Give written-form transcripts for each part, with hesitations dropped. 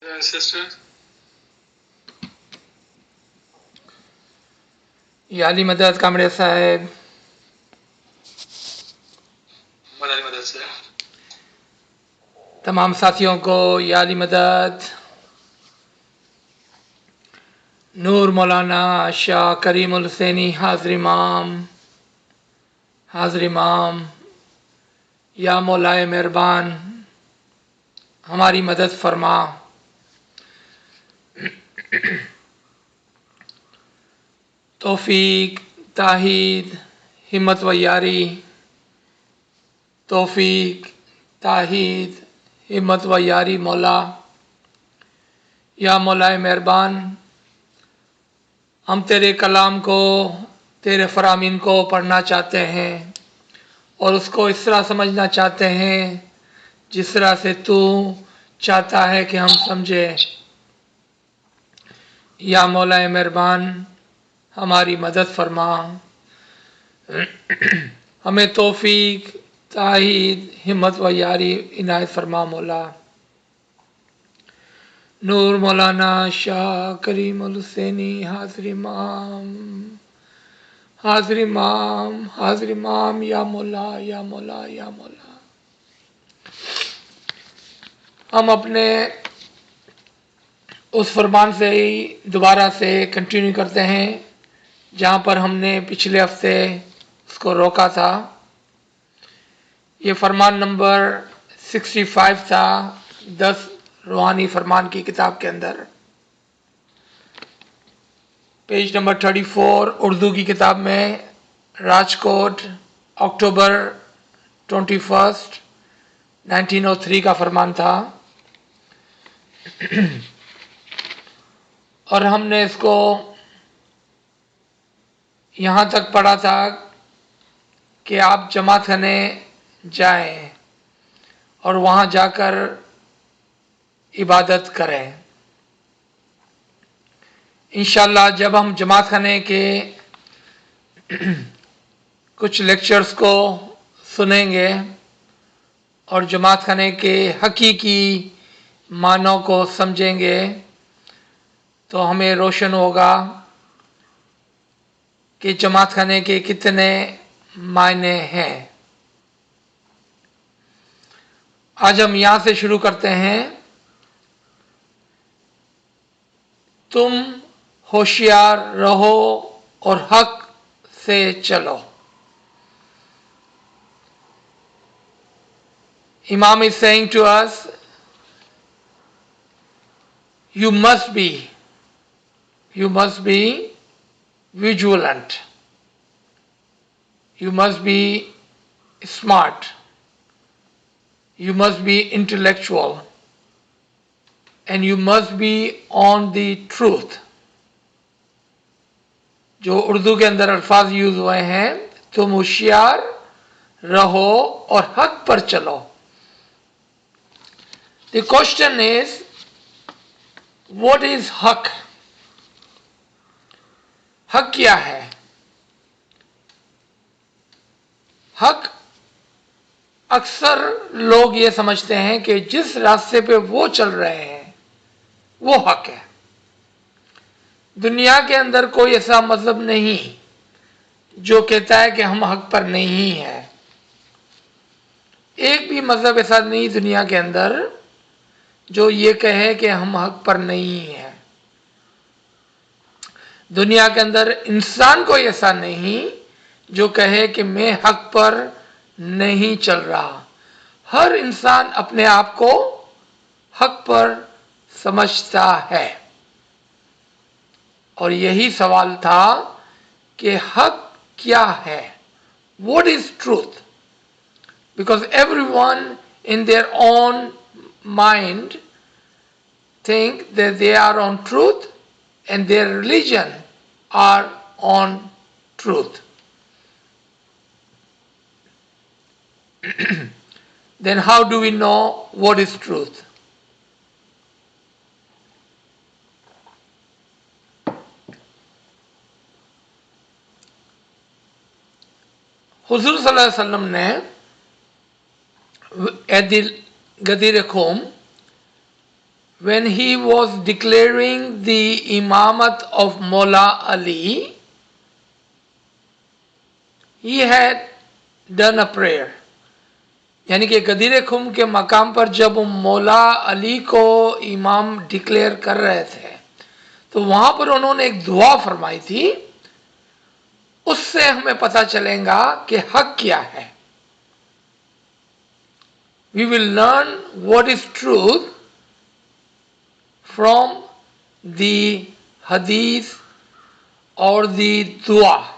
Sister. याली मदद कामड़े साहब मदद मदद से तमाम साथियों को याली मदद नूर मौलाना शाह करीमुल हुसैनी हाजिर इमाम या मौलाए मेहरबान हमारी मदद फरमा। तौफीक ताहीद हिम्मत व यारी, तौफीक ताहीद हिम्मत व यारी मौला या मौलाए मेहरबान, हम तेरे कलाम को तेरे फरामीन को पढ़ना चाहते हैं और उसको इस तरह समझना चाहते हैं जिस तरह से तू चाहता है कि हम समझें। या मौलाए मेहरबान हमारी मदद फरमा, हमें तौफीक ताहीद हिम्मत व यारी इनायत फरमा मौला। नूर मौलाना शाह करीमुल हुसैनी हाजिर इमाम या मौला या मौला या मौला। हम अपने उस फरमान से ही दोबारा से कंटिन्यू करते हैं जहाँ पर हमने पिछले हफ्ते उसको रोका था। ये फरमान नंबर 65 था 10 रूहानी फरमान की किताब के अंदर, पेज नंबर 34 उर्दू की किताब में, राजकोट अक्टूबर 21 1903 का फरमान था। और हमने इसको यहाँ तक पढ़ा था कि आप जमात खाने जाएं और वहाँ जाकर इबादत करें। इंशाल्लाह जब हम जमात खाने के कुछ लेक्चर्स को सुनेंगे और जमात खाने के हकीकी मानों को समझेंगे तो हमें रोशन होगा कि जमात खाने के कितने मायने हैं। आज हम यहाँ से शुरू करते हैं। तुम होशियार रहो और हक से चलो। Imam is saying to us, you must be vigilant, you must be smart, you must be intellectual, and you must be on the truth. जो उर्दू के अंदर अल्फाज यूज हुए हैं, तुम होशियार रहो और हक पर चलो। The question is, what is हक? हक क्या है? हक अक्सर लोग ये समझते हैं कि जिस रास्ते पे वो चल रहे हैं वो हक है। दुनिया के अंदर कोई ऐसा मजहब नहीं जो कहता है कि हम हक पर नहीं हैं। एक भी मजहब ऐसा नहीं दुनिया के अंदर जो ये कहे कि हम हक पर नहीं हैं। दुनिया के अंदर इंसान कोई ऐसा नहीं जो कहे कि मैं हक पर नहीं चल रहा। हर इंसान अपने आप को हक पर समझता है। और यही सवाल था कि हक क्या है? What is truth? Because everyone in their own mind think that they are on truth and their religion are on truth. Then how do we know what is truth? हुजूर सल्लल्लाहु अलैहि वसल्लम ने, 'At the Ghadir Qawm, when he was declaring the imamat of Mullah Ali, he had done a prayer. यानी कि गदीर खुम के मकाम पर जब मौला अली को इमाम डिक्लेयर कर रहे थे तो वहां पर उन्होंने एक दुआ फरमाई थी. उससे हमें पता चलेगा कि हक क्या है. We will learn what is truth from the hadith or the dua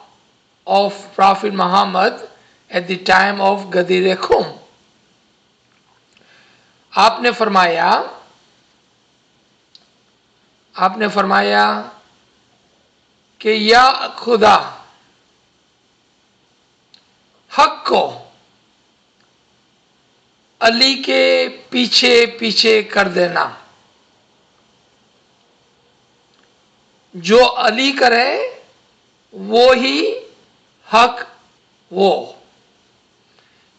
of Prophet Muhammad at the time of Gadir Khum. आपने फरमाया कि या खुदा हक को अली के पीछे पीछे कर देना. जो अली करे वो ही हक वो.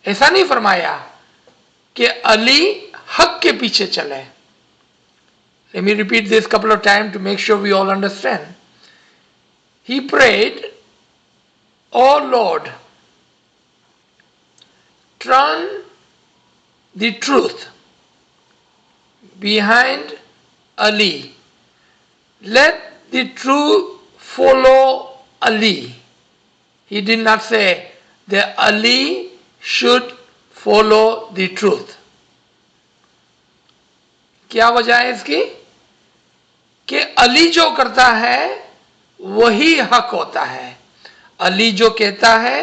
ऐसा नहीं फरमाया कि अली हक के पीछे चले. Let me repeat this couple of times to make sure we all understand. He prayed, "Oh Lord, turn the truth behind Ali. Let the truth follow Ali." He did not say that Ali should follow the truth. क्या वजह है इसकी? कि अली जो करता है वही हक होता है. अली जो कहता है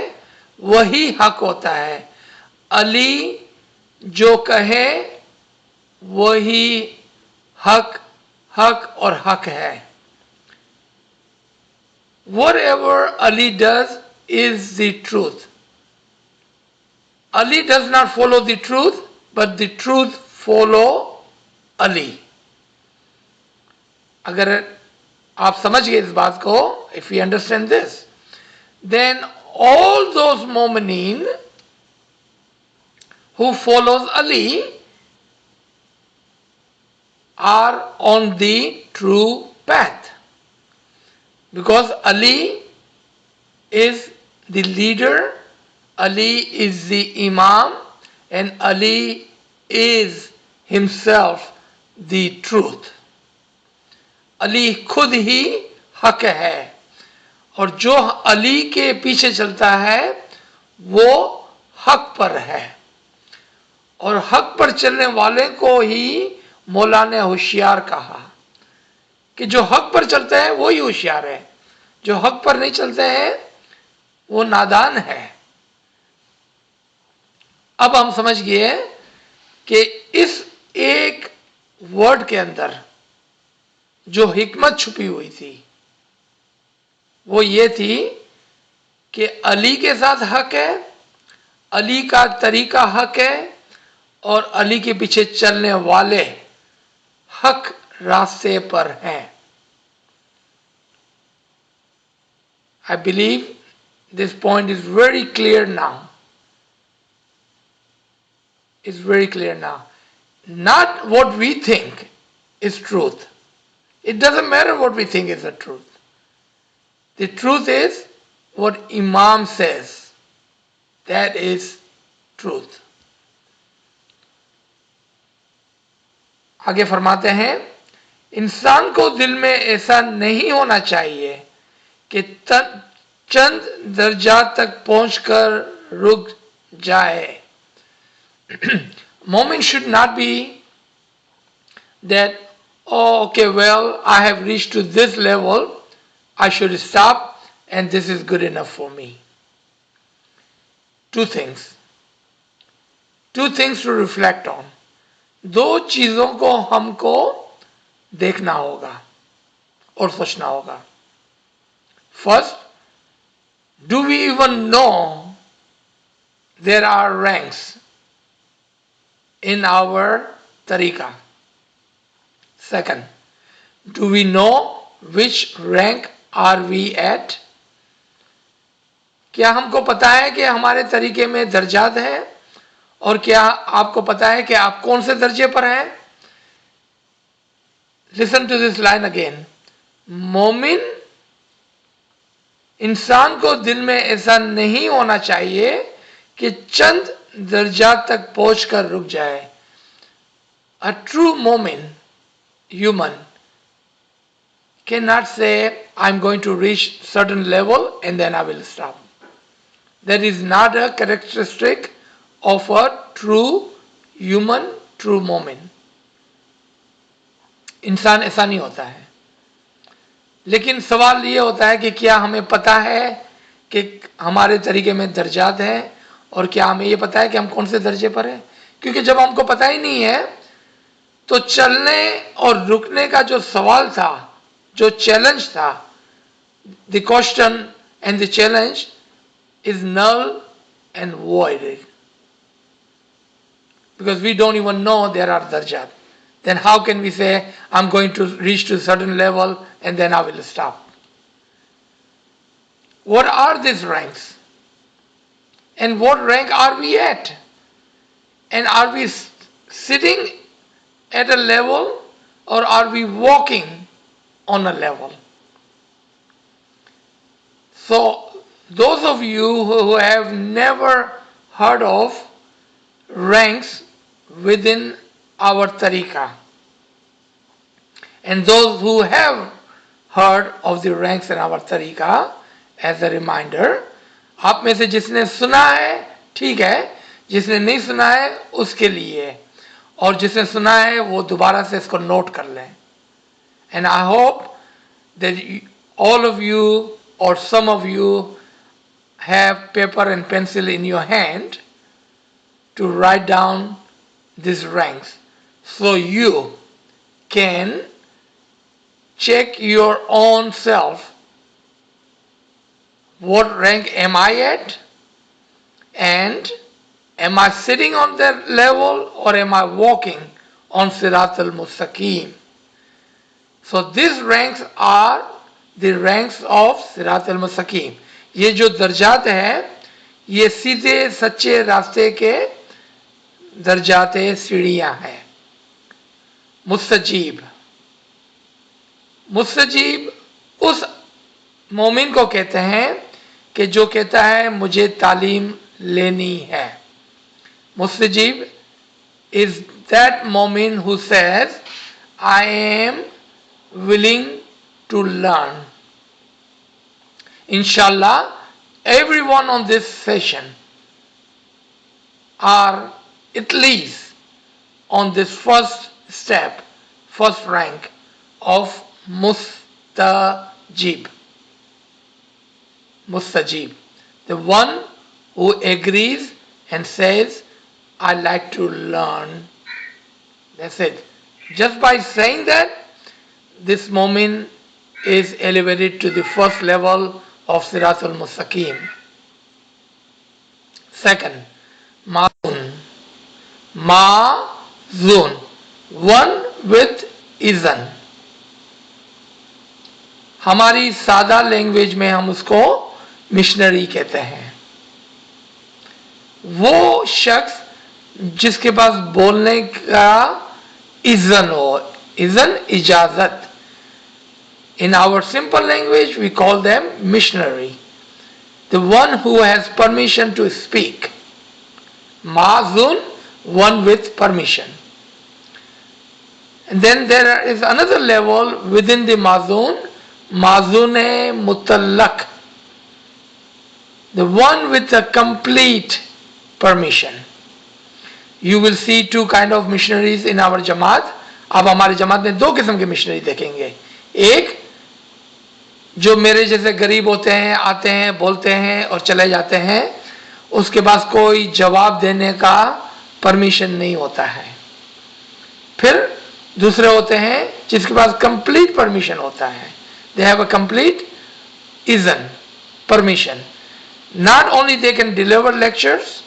वही हक होता है. अली जो कहे वही हक और हक है. Whatever Ali does is the truth. Ali does not follow the truth, but the truth follow Ali. अगर आप समझ गए इस बात को, if we understand this, then all those mu'mineen who follows Ali are on the true path, because Ali is the leader, Ali is the Imam, and Ali is himself the truth. Ali खुद ही हक है और जो अली के पीछे चलता है वो हक पर है. और हक पर चलने वाले को ही मौला ने होशियार कहा कि जो हक पर चलते हैं वो ही होशियार है, जो हक पर नहीं चलते हैं वो नादान है. अब हम समझ गए कि इस एक वर्ड के अंदर जो हिकमत छुपी हुई थी वो ये थी कि अली के साथ हक है, अली का तरीका हक है और अली के पीछे चलने वाले हक रास्ते पर हैं. I believe this point is very clear now. It's very clear now. Not what we think is truth. It doesn't matter what we think is the truth. The truth is what Imam says. That is truth. आगे फरमाते हैं, इंसान को दिल में ऐसा नहीं होना चाहिए कि चंद दर्जा तक पहुंचकर रुक जाए. Moment should not be that, oh, okay, well, I have reached to this level, I should stop and this is good enough for me. Two things to reflect on. दो चीजों को हमको देखना होगा और सोचना होगा. First, do we even know there are ranks in our tariqah? Second, do we know which rank are we at? क्या हमको पता है कि हमारे तरीके में दर्जात हैं और क्या आपको पता है कि आप कौन से दर्जे पर हैं? Listen to this line again. मोमिन इंसान को दिल में ऐसा नहीं होना चाहिए कि चंद दर्जात तक पहुंचकर रुक जाए. A true मोमिन, human, cannot say, I'm going to reach certain level and then I will stop. That is not a characteristic of a true human, true मोमिन. इंसान ऐसा नहीं होता है. लेकिन सवाल ये होता है कि क्या हमें पता है कि हमारे तरीके में दर्जात हैं और क्या हमें ये पता है कि हम कौन से दर्जे पर हैं. क्योंकि जब हमको पता ही नहीं है तो चलने और रुकने का जो सवाल था, जो चैलेंज था, the question and the challenge is null and voided because we don't even know there are darjat. Then how can we say I'm going to reach to a certain level and then I will stop? What are these ranks? And what rank are we at? And are we sitting at a level or are we walking on a level? So those of you who have never heard of ranks within our tariqah, and those who have heard of the ranks in our tariqah, as a reminder, आप में से जिसने सुना है ठीक है, जिसने नहीं सुना है उसके लिए, और जिसने सुना है वो दोबारा से इसको नोट कर लें. And I hope that all of you or some of you have paper and pencil in your hand to write down these ranks so you can check your own self. What rank am I at? And am I sitting on that level or am I walking on Sirat al-Mustaqim? So these ranks are the ranks of Sirat al-Mustaqim. ये जो दर्जात हैं ये सीधे सच्चे रास्ते के दर्जात सीढ़ियां हैं. मुस्तजीब, मुस्तजीब उस मोमिन को कहते हैं कि जो कहता है मुझे तालीम लेनी है. मुस्तजीब is that मोमिन who says I am willing to learn. Inshallah, everyone on this session are at least on this first step, first rank of Mustajib. Mustajib, the one who agrees and says, I like to learn. That's it. Just by saying that, this moment is elevated to the first level of Sirat al-Mustaqim. Second, Mazun. Mazun, one with izan. हमारी सादा language में हम उसको missionary कहते हैं. वो शख्स जिसके पास बोलने का इज़न हो, इज़न इजाजत. In our simple language we call them missionary, the one who has permission to speak. Mazun, one with permission. And then there is another level within the mazun, mazune mutallak, the one with a complete permission. You will see two kind of missionaries in our jamaat. अब हमारे जमात में दो किस्म के missionary देखेंगे. एक जो मेरे जैसे गरीब होते हैं, आते हैं, बोलते हैं और चले जाते हैं, उसके पास कोई जवाब देने का परमिशन नहीं होता है. फिर दूसरे होते हैं जिसके पास कंप्लीट परमिशन होता है. They have a complete isn't, permission. Not only they can deliver lectures,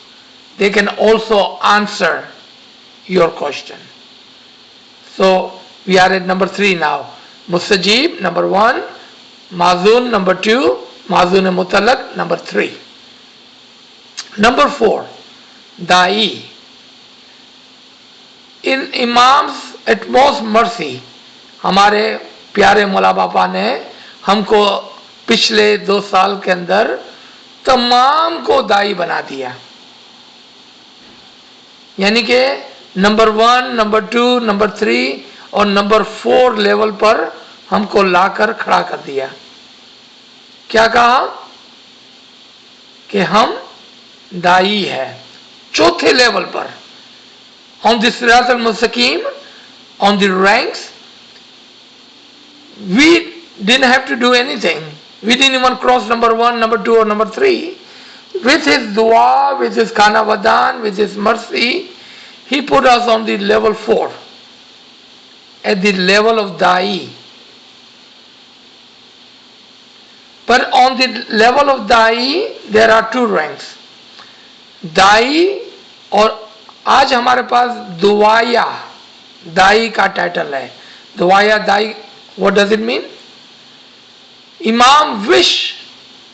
they can also answer your question. So we are at number 3 now. Mustajib, number 1. Mazun, number 2. Mazun Mutallaq, number 3. Number 4. Da'i. In Imam's utmost mercy, हमारे प्यारे मौला बापा ने हमको पिछले 2 साल के अंदर तमाम को दाई बना दिया, यानी कि नंबर 1, नंबर 2, नंबर 3 और नंबर 4 लेवल पर हमको लाकर खड़ा कर दिया। क्या कहा कि हम दाई है। चौथे लेवल पर ऑन द सिरात अल मुस्तकीम, on the ranks, we didn't have to do anything. We didn't even cross number 1, number 2 or number 3. With his dua, with his khana vadan, with his mercy, he put us on the level 4, at the level of da'i. But on the level of da'i, there are 2 ranks. दाई और आज हमारे पास दुआया दाई का title है। दुआया दाई, what does it mean? Imam wish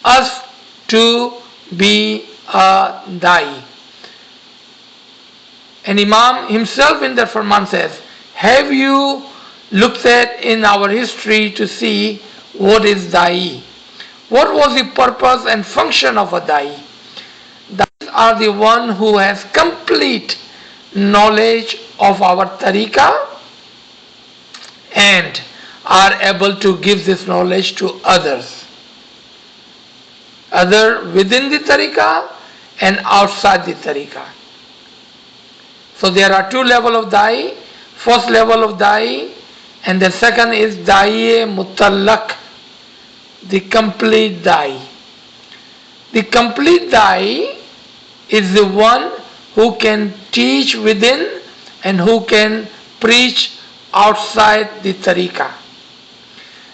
us to be a dai, and Imam himself in the Farman says, have you looked at in our history to see what is dai? What was the purpose and function of a dai? Dais are the one who has complete knowledge of our tariqah and are able to give this knowledge to others, other within the tariqah and outside the tariqah. So there are 2 levels of da'i. First level of da'i, and the second is da'i mutallaq, the complete da'i. The complete da'i is the one who can teach within and who can preach outside the tariqah.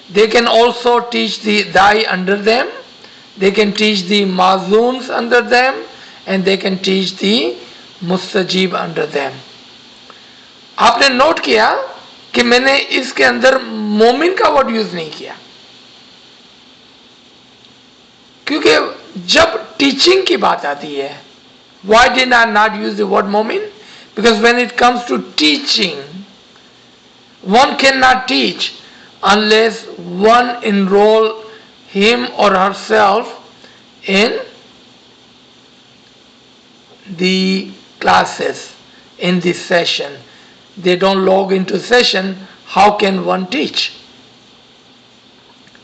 They can also teach the da'i under them, they can teach the mazuns under them, and they can teach the mustajib under them. आपने note किया कि मैंने इसके अंदर मोमिन का word use नहीं किया, क्योंकि जब टीचिंग की बात आती है, why did I not use the word momin? Because when it comes to teaching, one cannot teach unless one enroll him or herself in the classes, in the session. They don't log into session, how can one teach?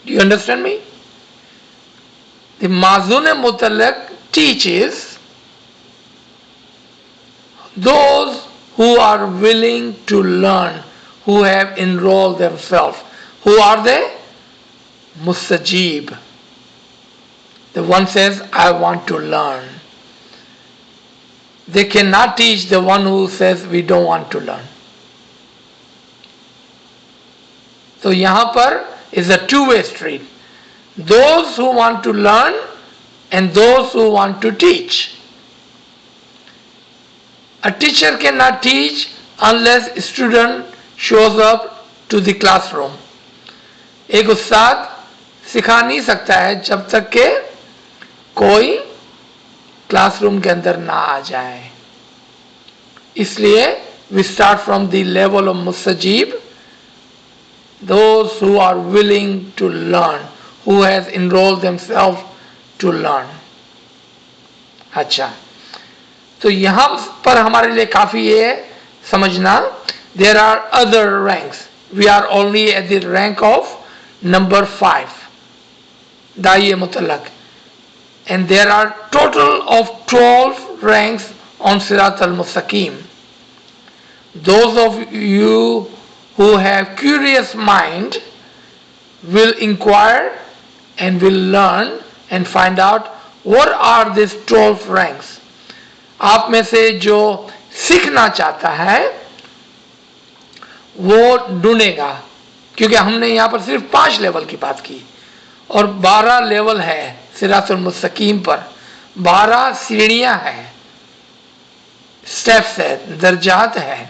Do you understand me? The Mazun Mutallaq teaches those who are willing to learn, who have enrolled themselves. Who are they? Mustajib. The one says, I want to learn. They cannot teach the one who says, we don't want to learn. So यहाँ पर is a two-way street. Those who want to learn and those who want to teach. A teacher cannot teach unless a student shows up to the classroom. एक उस्ताद सिखा नहीं सकता है जब तक के कोई क्लासरूम के अंदर ना आ जाए. इसलिए we start from the level of mustajib, those who are willing to learn, who has enrolled themselves to learn. अच्छा, तो यहाँ पर हमारे लिए काफी ये समझना, there are other ranks. We are only at the rank of number 5, Dai मुतल्लक, and there are total of 12 ranks on Sirat al-Mustaqim. Those of you who have curious mind will inquire and will learn and find out what are these 12 ranks. आप में से जो सीखना चाहता है वो ढूंढेगा, क्योंकि हमने यहाँ पर सिर्फ 5 लेवल की बात की और 12 लेवल है सिरातुल मुस्तकीम पर, 12 सीढ़ियां हैं, स्टेप्स है, दर्जात है.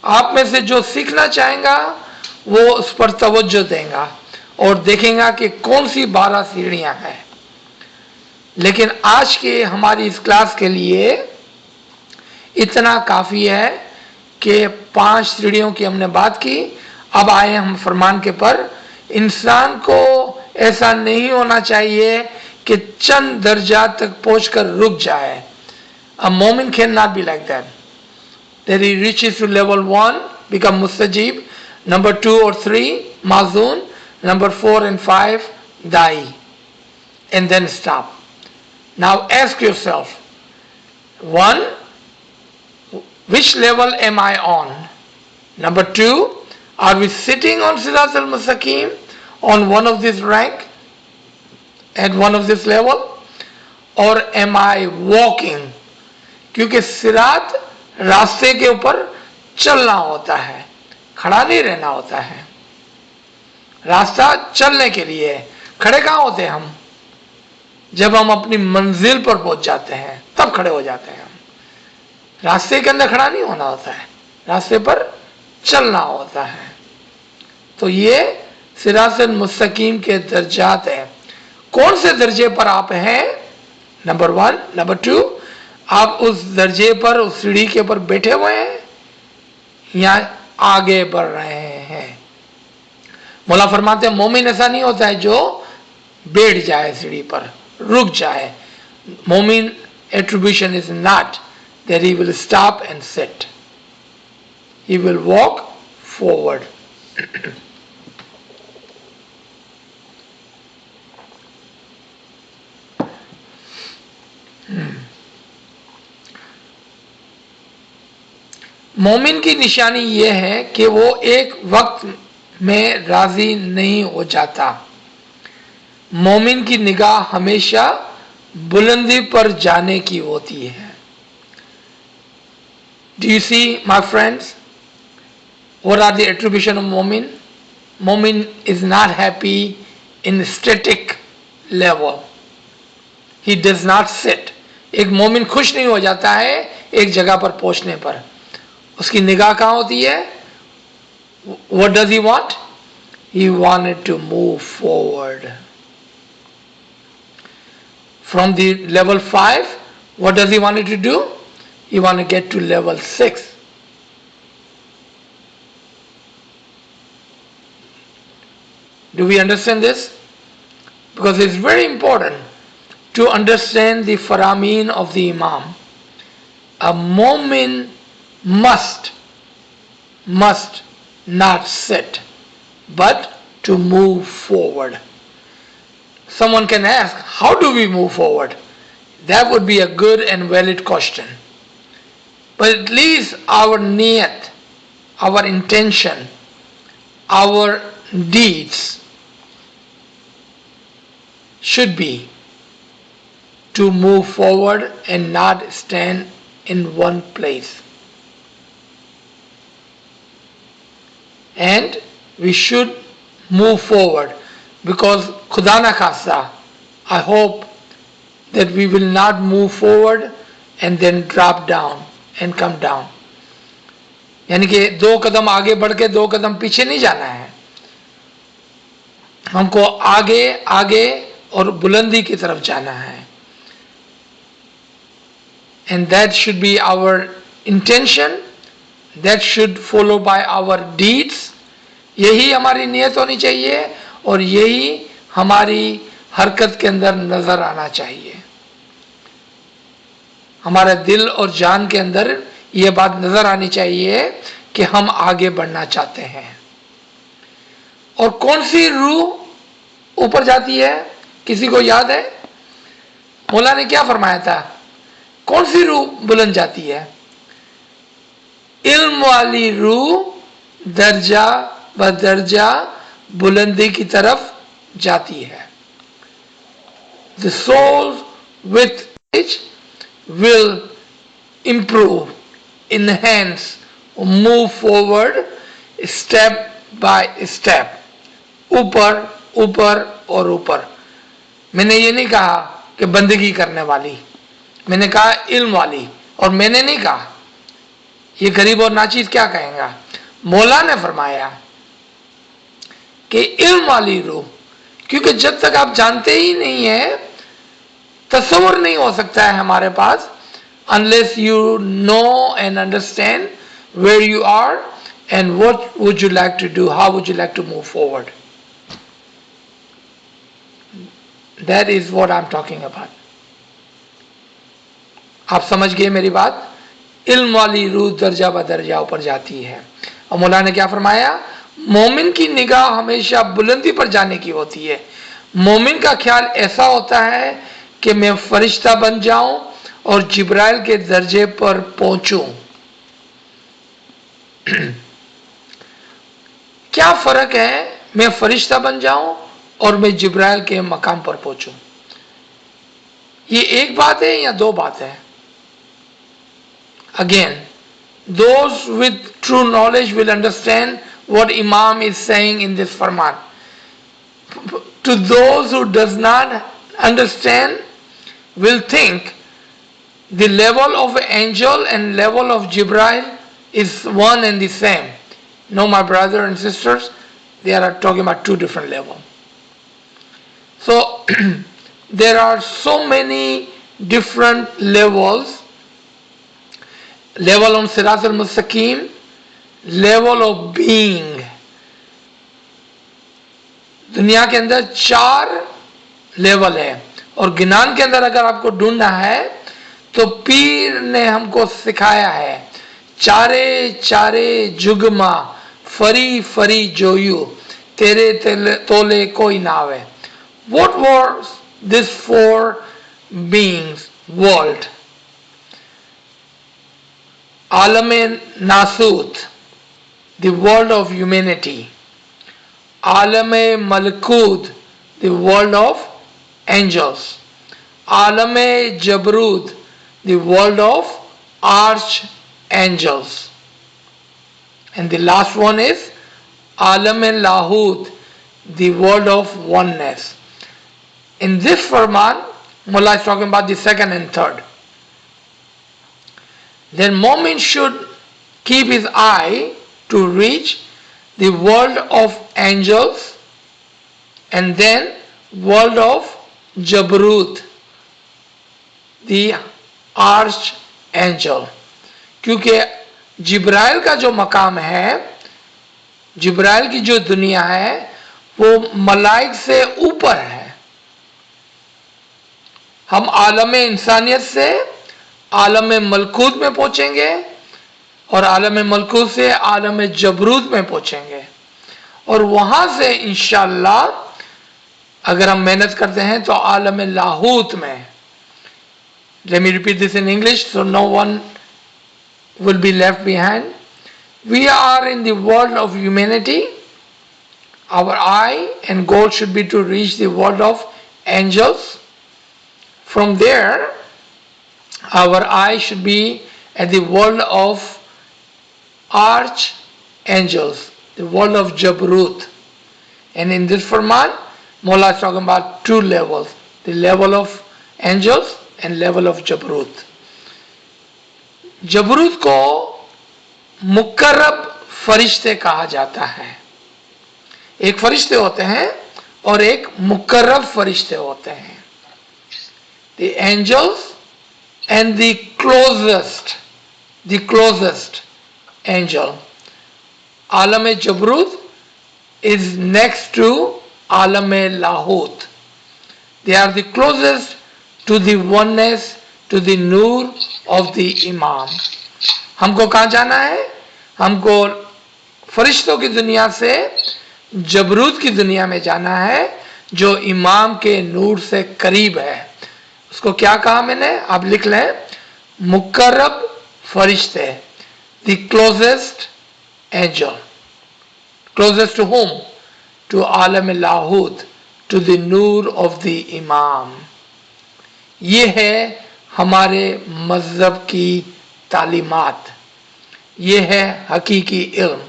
आप में से जो सीखना चाहेगा वो उस पर तवज्जो देगा और देखेगा कि कौन सी 12 सीढ़ियां हैं. लेकिन आज के हमारी इस क्लास के लिए इतना काफ़ी है कि 5 सीढ़ियों की हमने बात की. अब आए हम फरमान के पर। इंसान को ऐसा नहीं होना चाहिए कि चंद दर्जा तक पहुंचकर रुक जाए. A मोमिन can not be like that. That he reaches to level 1, become mustajib, number 2 or 3, mazun, number 4 and 5, dai, and then stop. Now ask yourself, 1, which level am I on? Number 2, are we sitting on Sirat al-Mustaqim on one of this rank, at one of this level, or am I walking? क्योंकि सिरात रास्ते के ऊपर चलना होता है, खड़ा नहीं रहना होता है. रास्ता चलने के लिए है. खड़े कहाँ होते हैं हम? जब हम अपनी मंजिल पर पहुंच जाते हैं तब खड़े हो जाते हैं हम. रास्ते के अंदर खड़ा नहीं होना होता है, रास्ते पर चलना होता है. तो ये सिरात मुस्तकीम के दर्जात हैं. कौन से दर्जे पर आप हैं? नंबर 1. नंबर 2, आप उस दर्जे पर, उस सीढ़ी के ऊपर बैठे हुए हैं या आगे बढ़ रहे हैं? मौला फरमाते हैं मोमिन ऐसा नहीं होता है जो बैठ जाए सीढ़ी पर, रुक जाए. मोमिन attribution is not that he will stop and sit, he will walk forward. मोमिन की निशानी यह है कि वो एक वक्त में राजी नहीं हो जाता. मोमिन की निगाह हमेशा बुलंदी पर जाने की होती है. Do you see, my friends, what are the attribution of Momin? Momin is not happy in static level. He does not sit. एक मोमिन खुश नहीं हो जाता है एक जगह पर पहुंचने पर. उसकी निगाह कहाँ होती है? What does he want? He wanted to move forward. From the level 5, what does he wanted to do? He want to get to level 6. Do we understand this? Because it's very important to understand the farameen of the Imam. A mu'min must not sit, but to move forward. Someone can ask, how do we move forward? That would be a good and valid question. But at least our niyat, our intention, our deeds should be to move forward and not stand in one place. And we should move forward because Khuda na khasta, I hope that we will not move forward and then drop down and come down. यानी कि 2 कदम आगे बढ़ के 2 कदम पीछे नहीं जाना है. हमको आगे आगे और बुलंदी की तरफ जाना है. And that should be our intention. That should follow by our deeds. यही हमारी नियत होनी चाहिए और यही हमारी हरकत के अंदर नजर आना चाहिए. हमारे दिल और जान के अंदर ये बात नजर आनी चाहिए कि हम आगे बढ़ना चाहते हैं. और कौन सी रूह ऊपर जाती है? किसी को याद है? मौला ने क्या फरमाया था? कौन सी रूह बुलंद जाती है? इल्म वाली रूह दर्जा ब दर्जा बुलंदी की तरफ जाती है. The soul with which will improve, enhance, move forward step by step. ऊपर ऊपर और ऊपर. मैंने ये नहीं कहा कि बंदगी करने वाली, मैंने कहा इल्म वाली. और मैंने नहीं कहा ये गरीब और नाचीज क्या कहेंगा. मौला ने फरमाया कि इल्म वाली रूह, क्योंकि जब तक आप जानते ही नहीं है तस्वुर नहीं हो सकता है हमारे पास, unless you know and understand where you are and what would you like to do? How would you like to move forward? That is what I'm talking about. आप समझ गए मेरी बात? इल्म वाली रूह दर्जा ब दर्जा ऊपर जाती है। और मौला ने क्या फरमाया? मोमिन की निगाह हमेशा बुलंदी पर जाने की होती है। मोमिन का ख्याल ऐसा होता है कि मैं फरिश्ता बन जाऊं और जिब्राइल के दर्जे पर पहुंचूं। क्या फर्क है मैं फरिश्ता बन जाऊं और मैं जिब्राइल के मकाम पर पहुंचूं? ये एक बात है या दो बात है? Again, those with true knowledge will understand what Imam is saying in this Farman. To those who does not understand will think the level of angel and level of Jibril is one and the same. No, my brother and sisters, they are talking about two different levels. So there are so many different levels. Level on Sirat al-Mustaqim, level of being. दुनिया के अंदर 4 level है और गिनान के अंदर अगर आपको ढूंढना है तो पीर ने हमको सिखाया है चारे चारे जुगमा फरी फरी जोयू तेरे तोले कोई नावे. What was this 4 beings world? Alam Nasut, the world of humanity. Alam Malkud, the world of angels. Alam Jabrud, the world of archangels. And the last one is Alam Lahut, the world of oneness. In this Farman, Mullah is talking about the second and third. Then Mu'min should keep his eye to reach the world of angels and then world of Jabrut, the archangel. क्योंकि जिब्राइल का जो मकाम है, जिब्राइल की जो दुनिया है वो मलाइक से ऊपर है. हम आलम इंसानियत से आलम मलकूत में पहुंचेंगे और आलम मलकूत से आलम जबरूत में पहुंचेंगे और वहां से इंशाअल्लाह अगर हम मेहनत करते हैं तो आलम लाहूत में. Let me repeat this in English so no one will be left behind. We are in the world of humanity. Our eye and goal should be to reach the world of angels. From there our eye should be at the world of archangels, the world of Jabrut. And in this Farman, Mullah is talking about 2 levels, the level of angels and level of Jabrut. Jabrut को मुकर्रब फरिश्ते कहा जाता है. एक फरिश्ते होते हैं और एक मुकर्रब फरिश्ते होते हैं. The angels and the closest angel. Alam Jabrut is next to Alam Lahut. They are the closest to the oneness, to the nur of the Imam. हमको कहाँ जाना है? हमको फरिश्तों की दुनिया से जबरूत की दुनिया में जाना है जो इमाम के नूर से करीब है. उसको क्या कहा मैंने? आप लिख लें. मुकर्रब फरिश्ते, the closest angel. Closest to whom? To Alam Lahut, to the nur of the Imam. ये है हमारे मज़हब की तालीमात, ये है हकीकी इल्म.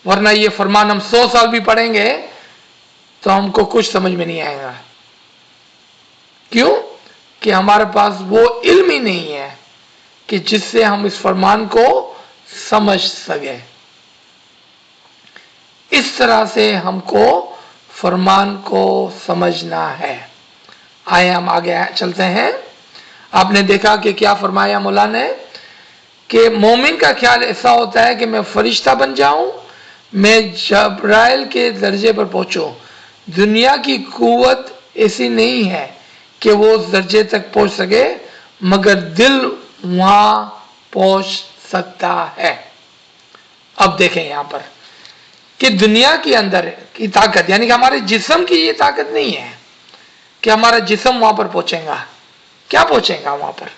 वरना ये फरमान हम 100 साल भी पढ़ेंगे तो हमको कुछ समझ में नहीं आएगा. क्यों? कि हमारे पास वो इल्म ही नहीं है कि जिससे हम इस फरमान को समझ सके. इस तरह से हमको फरमान को समझना है. आए हम आगे चलते हैं. आपने देखा कि क्या फरमाया मौला ने कि मोमिन का ख्याल ऐसा होता है कि मैं फरिश्ता बन जाऊं, मैं जब्राइल के दर्जे पर पहुंचूं। दुनिया की कुव्वत ऐसी नहीं है कि वो उस दर्जे तक पहुंच सके, मगर दिल वहां पहुंच सकता है। अब देखें यहां पर कि दुनिया के अंदर की ताकत, यानी कि हमारे जिस्म की ये ताकत नहीं है कि हमारा जिस्म वहां पर पहुंचेगा। क्या पहुंचेगा वहां पर?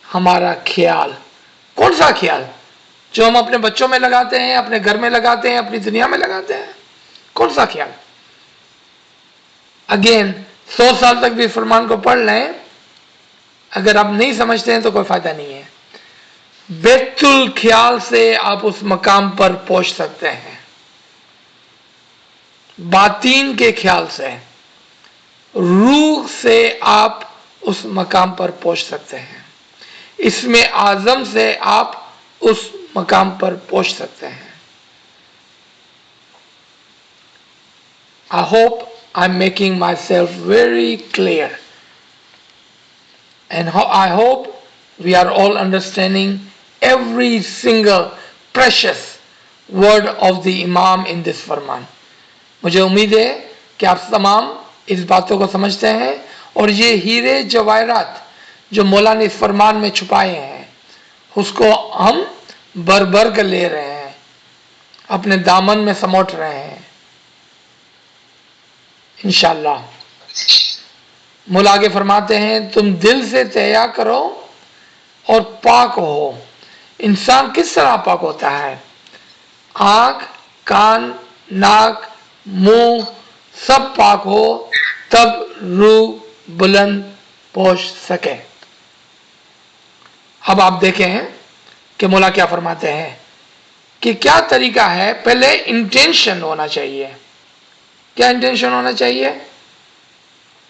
हमारा ख्याल। कौन सा ख्याल? जो हम अपने बच्चों में लगाते हैं, अपने घर में लगाते हैं, अपनी दुनिया में लगाते हैं। कौन सा ख्याल? अगेन 100 साल तक भी फरमान को पढ़ लें, अगर आप नहीं समझते हैं तो कोई फायदा नहीं है। बैतुल ख्याल से आप उस मकाम पर पहुंच सकते हैं, बातीन के ख्याल से, रूह से आप उस मकाम पर पहुंच सकते हैं, इसमें आजम से आप उस मकाम पर पहुंच सकते हैं। I hope I am making my self very clear, and I hope we are all understanding every single precious word of the Imam in this फरमान। मुझे उम्मीद है कि आप तमाम इस बातों को समझते हैं, और ये हीरे जवाहरात जो मौला ने इस फरमान में छुपाए हैं, उसको हम भर भर कर ले रहे हैं, अपने दामन में समोट रहे हैं इंशाअल्लाह। मौला आगे फरमाते हैं, तुम दिल से तैयार करो और पाक हो। इंसान किस तरह पाक होता है? आंख, कान, नाक, मुंह सब पाक हो, तब रूह बुलंद पहुंच सके। अब आप देखें कि मौला क्या फरमाते हैं कि क्या तरीका है। पहले इंटेंशन होना चाहिए। क्या इंटेंशन होना चाहिए?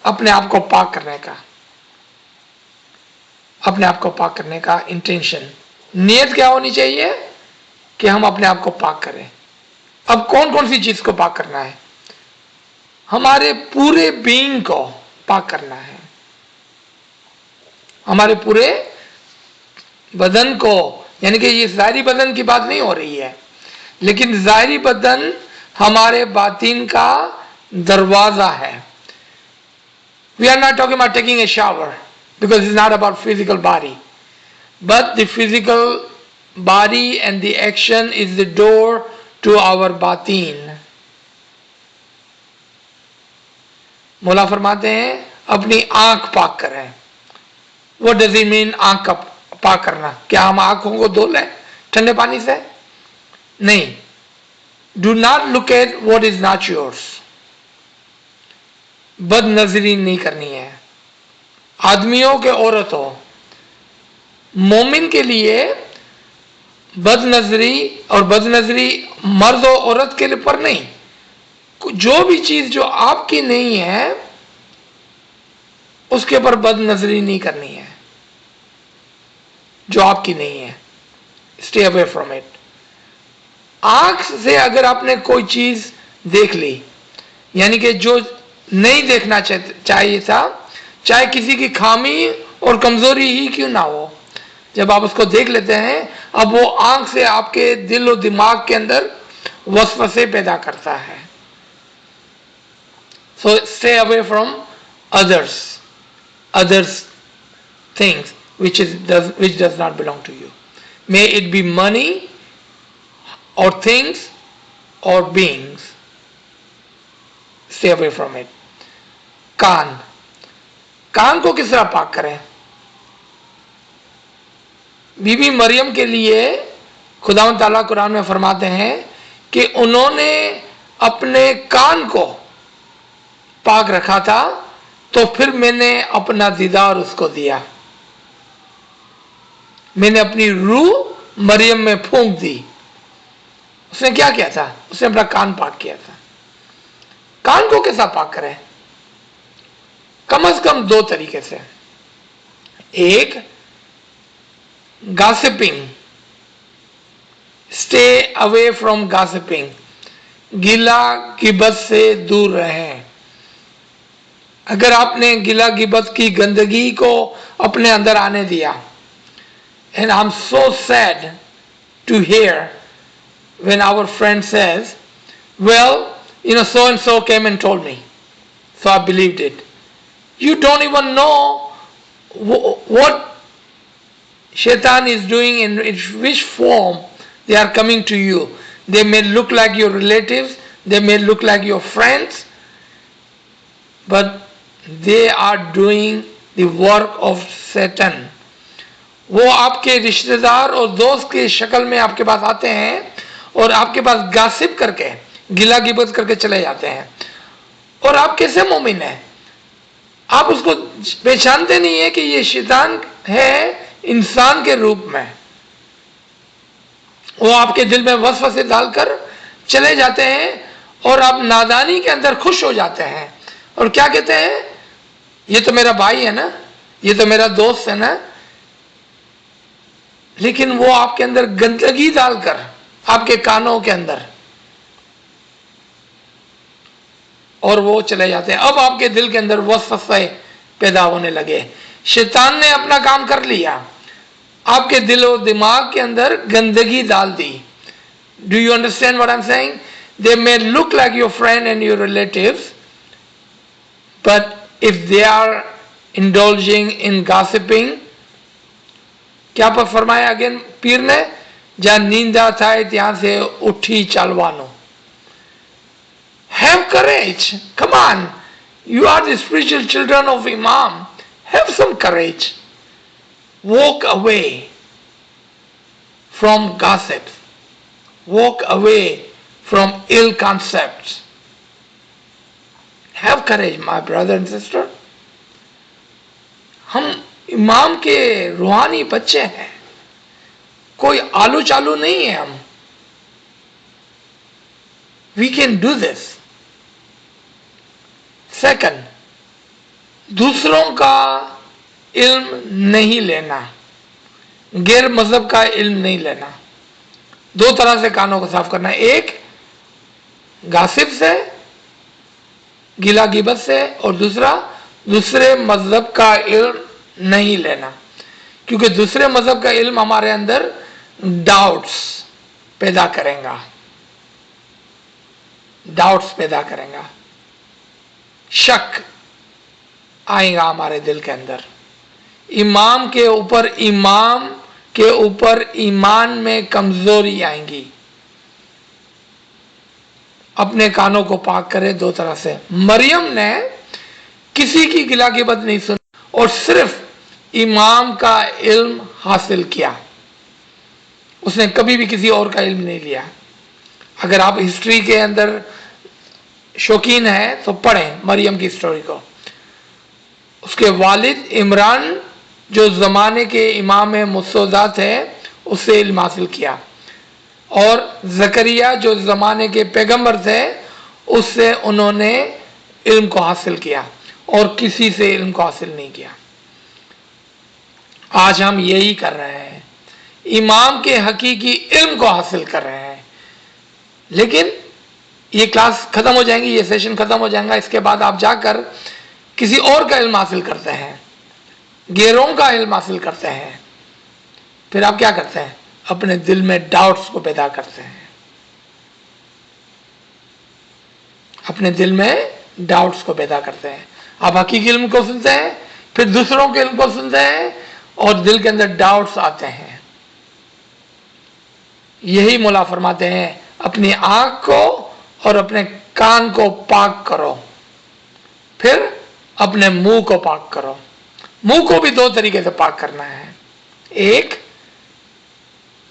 अपने आप को पाक करने का, अपने आप को पाक करने का इंटेंशन, नियत क्या होनी चाहिए कि हम अपने आप को पाक करें। अब कौन कौन सी चीज को पाक करना है? हमारे पूरे बीइंग को पाक करना है, हमारे पूरे बदन को, यानी कि ये ज़ाहिरी बदन की बात नहीं हो रही है, लेकिन ज़ाहिरी बदन हमारे बातिन का दरवाजा है। We are not talking about taking a shower because it's not about physical body, but the physical body and the action is the door to our batin. मौला फरमाते हैं अपनी आंख पाक करें। What does it mean आंख का पाक करना? क्या हम आंखों को धो लें ठंडे पानी से? नहीं। Do not look at what is not yours. बद नजरी नहीं करनी है। आदमियों के औरतों, मोमिन के लिए बद नजरी, और बद नजरी मर्द और औरत के लिए पर नहीं, जो भी चीज जो आपकी नहीं है उसके पर बद नजरी नहीं करनी है। जो आपकी नहीं है, स्टे अवे फ्रॉम इट। आंख से अगर आपने कोई चीज देख ली, यानी कि जो नहीं देखना चाहिए था, चाहे किसी की खामी और कमजोरी ही क्यों ना हो, जब आप उसको देख लेते हैं, अब वो आंख से आपके दिल और दिमाग के अंदर वसवसे पैदा करता है। So stay away from others things which does not belong to you, may it be money or things or beings, stay away from it. कान, कान को किस तरह पाक करें? बीबी मरियम के लिए खुदावंद ताला कुरान में फरमाते हैं कि उन्होंने अपने कान को पाक रखा था, तो फिर मैंने अपना दीदार उसको दिया। मैंने अपनी रूह मरियम में फूंक दी। उसने क्या किया था? उसने अपना कान पाक किया था। कान को कैसा पाक करें? कम से कम दो तरीके से। एक, gossiping, stay away from gossiping, गिला गिबत से दूर रहें। अगर आपने गिला गिबत की गंदगी को अपने अंदर आने दिया, And I'm so sad to hear when our friend says, well, so and so came and told me. So I believed it. You don't even know what Shaitan is doing, in which form they are coming to you. They may look like your relatives, they may look like your friends, but they are doing the work of Satan. वो आपके रिश्तेदार और दोस्त की शक्ल में आपके पास आते हैं और आपके पास गासिप करके, गिला गिबत करके चले जाते हैं। और आप कैसे मोमिन हैं? आप उसको पहचानते नहीं है कि ये शैतान है इंसान के रूप में। वो आपके दिल में वसवसे डालकर चले जाते हैं और आप नादानी के अंदर खुश हो जाते हैं और क्या कहते हैं, ये तो मेरा भाई है ना, ये तो मेरा दोस्त है ना। लेकिन वो आपके अंदर गंदगी डालकर, आपके कानों के अंदर, और वो चले जाते हैं। अब आपके दिल के अंदर वसवसे पैदा होने लगे। शैतान ने अपना काम कर लिया, आपके दिल और दिमाग के अंदर गंदगी डाल दी। Do you understand what I am saying? They may look like your friend and your relatives, but if they are indulging in gossiping, क्या पर फरमाया अगेन पीर ने, जहां नींदा थाय ત્યાં से उठी चालवानो। Have courage. Come on. You are the spiritual children of Imam. Have some courage. Walk away from gossip. Walk away from ill concepts. Have courage, my brother and sister. हम इमाम के रूहानी बच्चे हैं, कोई आलू चालू नहीं है हम। We can do this. Second, दूसरों का इल्म नहीं लेना, गैर मजहब का इल्म नहीं लेना। दो तरह से कानों को साफ करना है, एक गासिब से, गिला गिबत से, और दूसरा दूसरे मजहब का इल्म नहीं लेना, क्योंकि दूसरे मजहब का इल्म हमारे अंदर डाउट्स पैदा करेगा, डाउट्स पैदा करेगा, शक आएगा हमारे दिल के अंदर। इमाम के ऊपर ईमान में कमजोरी आएंगी। अपने कानों को पाक करे दो तरह से। मरियम ने किसी की गिला गिबत नहीं सुनी और सिर्फ इमाम का इल्म हासिल किया, उसने कभी भी किसी और का इल्म नहीं लिया। अगर आप हिस्ट्री के अंदर शौकीन है तो पढ़ें मरियम की स्टोरी को। उसके वालिद इमरान जो ज़माने के इमाम मुस्तदा थे, उससे इल्म हासिल किया, और ज़करिया जो ज़माने के पैगंबर थे, उससे उन्होंने इल्म को हासिल किया, और किसी से इल्म को हासिल नहीं किया। आज हम यही कर रहे हैं, इमाम के हकीकी इल्म को हासिल कर रहे हैं। लेकिन ये क्लास खत्म हो जाएंगी, ये सेशन खत्म हो जाएगा, इसके बाद आप जाकर किसी और का इल्म हासिल करते हैं, गैरों का इल्म हासिल करते हैं। फिर आप क्या करते हैं? अपने दिल में डाउट्स को पैदा करते हैं, अपने दिल में डाउट्स को पैदा करते हैं। आप हकीकी इल्म को सुनते हैं, फिर दूसरों के इल्म को सुनते हैं, और दिल के अंदर डाउट्स आते हैं। यही मौला फरमाते हैं, अपनी आंख को और अपने कान को पाक करो, फिर अपने मुंह को पाक करो। मुंह को भी दो तरीके से पाक करना है। एक,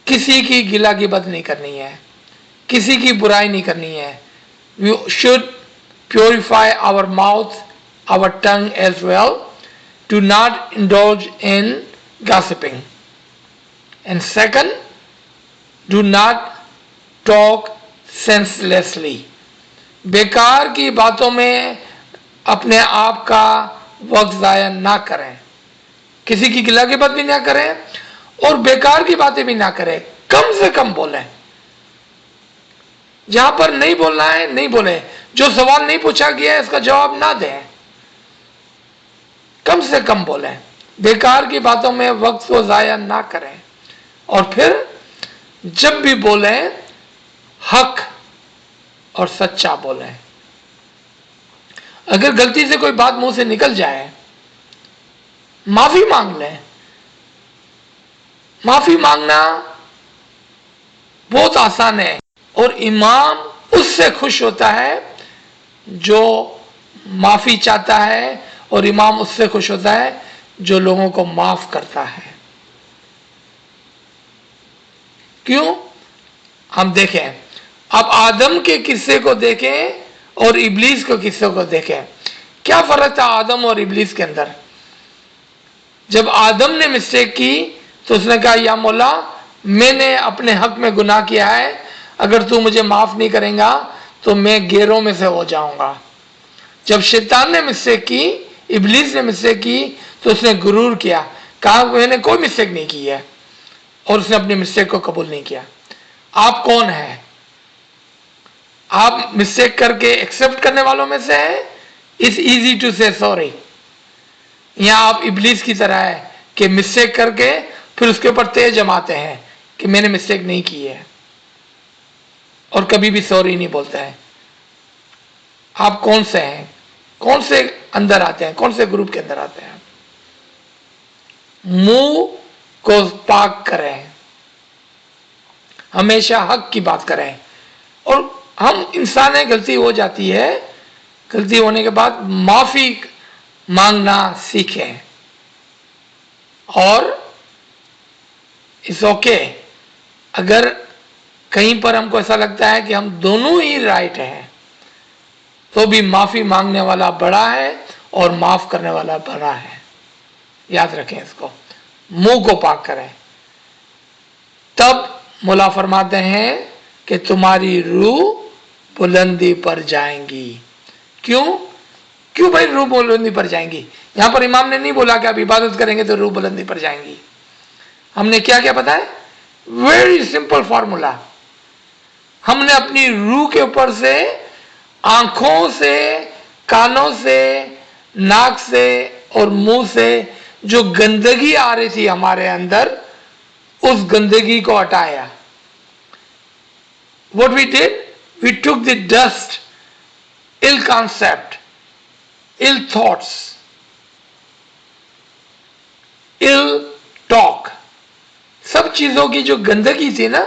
किसी की गिला गिबत नहीं करनी है, किसी की बुराई नहीं करनी है। We should purify our mouth, our tongue as well, to not indulge in gossiping. And second, do not talk senselessly. बेकार की बातों में अपने आप का वक्त ज़ाया ना करें, किसी की गिला गिबत भी ना करें और बेकार की बातें भी ना करें। कम से कम बोलें, जहां पर नहीं बोलना है नहीं बोले, जो सवाल नहीं पूछा गया है इसका जवाब ना दें, कम से कम बोलें। बेकार की बातों में वक्त को ज़ाया ना करें। और फिर जब भी बोले हक और सच्चा बोले। अगर गलती से कोई बात मुंह से निकल जाए, माफी मांग लें। माफी मांगना बहुत आसान है और इमाम उससे खुश होता है जो माफी चाहता है, और इमाम उससे खुश होता है जो लोगों को माफ करता है। क्यों? हम देखें, अब आदम के किस्से को देखें और इब्लीस के किस्से को देखें। क्या फर्क था आदम और इब्लीस के अंदर? जब आदम ने मिस्टेक की तो उसने कहा, या मौला मैंने अपने हक में गुनाह किया है, अगर तू मुझे माफ नहीं करेगा तो मैं गैरों में से हो जाऊंगा। जब शैतान ने मिस्टेक की, इब्लीस ने मिस्टेक की, तो उसने गुरूर किया, कहा मैंने कोई मिस्टेक नहीं की है, और उसने अपनी मिस्टेक को कबूल नहीं किया। आप कौन है? आप मिस्टेक करके एक्सेप्ट करने वालों में से हैं? इट्स इजी टू से सॉरी। या आप इब्लीस की तरह है कि मिस्टेक करके फिर उसके ऊपर तेज जमाते हैं कि मैंने मिस्टेक नहीं की है, और कभी भी सॉरी नहीं बोलते हैं? आप कौन से हैं? कौन से अंदर आते हैं? कौन से ग्रुप के अंदर आते हैं? मुंह को पाक करें, हमेशा हक की बात करें। और हम इंसान है, गलती हो जाती है, गलती होने के बाद माफी मांगना सीखें। और इट्स ओके अगर कहीं पर हमको ऐसा लगता है कि हम दोनों ही राइट हैं, तो भी माफी मांगने वाला बड़ा है और माफ करने वाला बड़ा है। याद रखें इसको, मुंह को पाक करें। तब मौला फरमाते हैं कि तुम्हारी रूह बुलंदी पर जाएंगी। क्यों? क्यों भाई रूह बुलंदी पर जाएंगी? यहां पर इमाम ने नहीं बोला कि आप इबादत करेंगे तो रूह बुलंदी पर जाएंगी। हमने क्या क्या पता है? Very simple formula. हमने अपनी रूह के ऊपर से, आंखों से, कानों से, नाक से और मुंह से जो गंदगी आ रही थी हमारे अंदर, उस गंदगी को हटाया। What we did? We took the dust, ill concept, ill thoughts, ill talk, सब चीजों की जो गंदगी थी ना,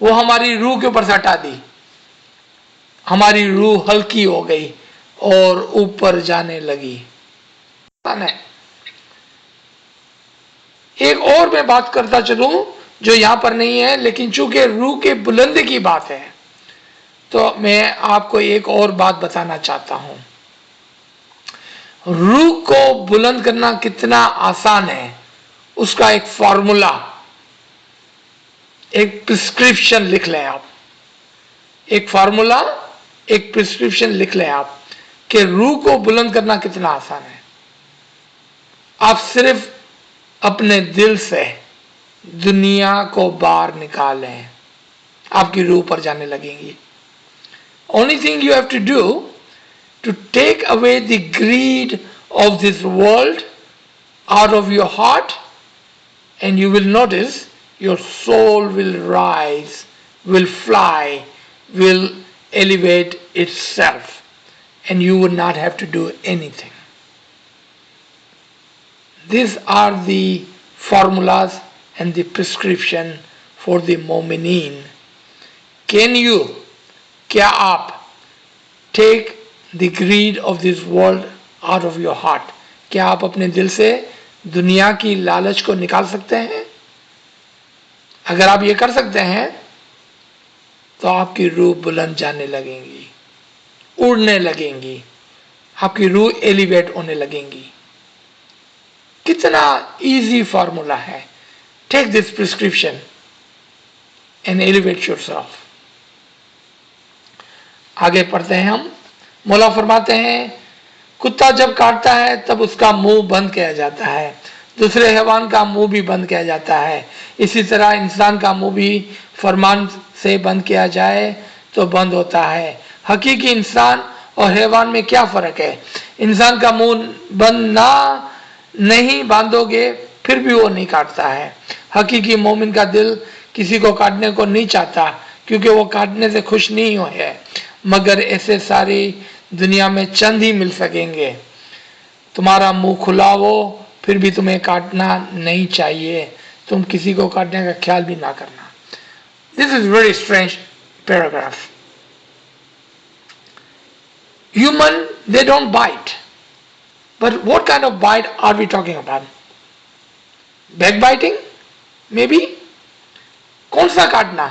वो हमारी रूह के ऊपर से हटा दी। हमारी रूह हल्की हो गई और ऊपर जाने लगी। एक और मैं बात करता चलूं जो यहां पर नहीं है, लेकिन चूंकि रूह के बुलंदी की बात है तो मैं आपको एक और बात बताना चाहता हूं। रूह को बुलंद करना कितना आसान है, उसका एक फॉर्मूला, एक प्रिस्क्रिप्शन लिख लें आप। एक फॉर्मूला, एक प्रिस्क्रिप्शन लिख लें आप कि रूह को बुलंद करना कितना आसान है। आप सिर्फ अपने दिल से दुनिया को बाहर निकालें, आपकी रूह पर जाने लगेंगी। Only thing you have to do to take away the greed of this world out of your heart, and you will notice your soul will rise, will fly, will elevate itself, and you would not have to do anything. These are the formulas and the prescription for the मोमिनीन। Can you, क्या आप take the greed of this world out of your heart? क्या आप अपने दिल से दुनिया की लालच को निकाल सकते हैं? अगर आप ये कर सकते हैं तो आपकी रूह बुलंद जाने लगेंगी, उड़ने लगेंगी, आपकी रूह एलिवेट होने लगेंगी। कितना इजी फॉर्मूला है। Take this prescription and elevate yourself. आगे पढ़ते हैं हम। मौला फरमाते हैं, कुत्ता जब काटता है तब उसका मुंह बंद किया जाता है, दूसरे हैवान का मुंह भी बंद किया जाता है, इसी तरह इंसान का मुंह भी फरमान से बंद किया जाए तो बंद होता है। हकीकी इंसान और हैवान में क्या फर्क है? इंसान का मुंह बंद नहीं बांधोगे फिर भी वो नहीं काटता है। हकीकी मोमिन का दिल किसी को काटने को नहीं चाहता, क्योंकि वो काटने से खुश नहीं हो है, मगर ऐसे सारी दुनिया में चंद ही मिल सकेंगे। तुम्हारा मुंह खुला हो फिर भी तुम्हें काटना नहीं चाहिए, तुम किसी को काटने का ख्याल भी ना करना। This is very strange paragraph. Human, they don't bite. But what kind of bite are we talking about? Backbiting? Maybe? कौन सा काटना?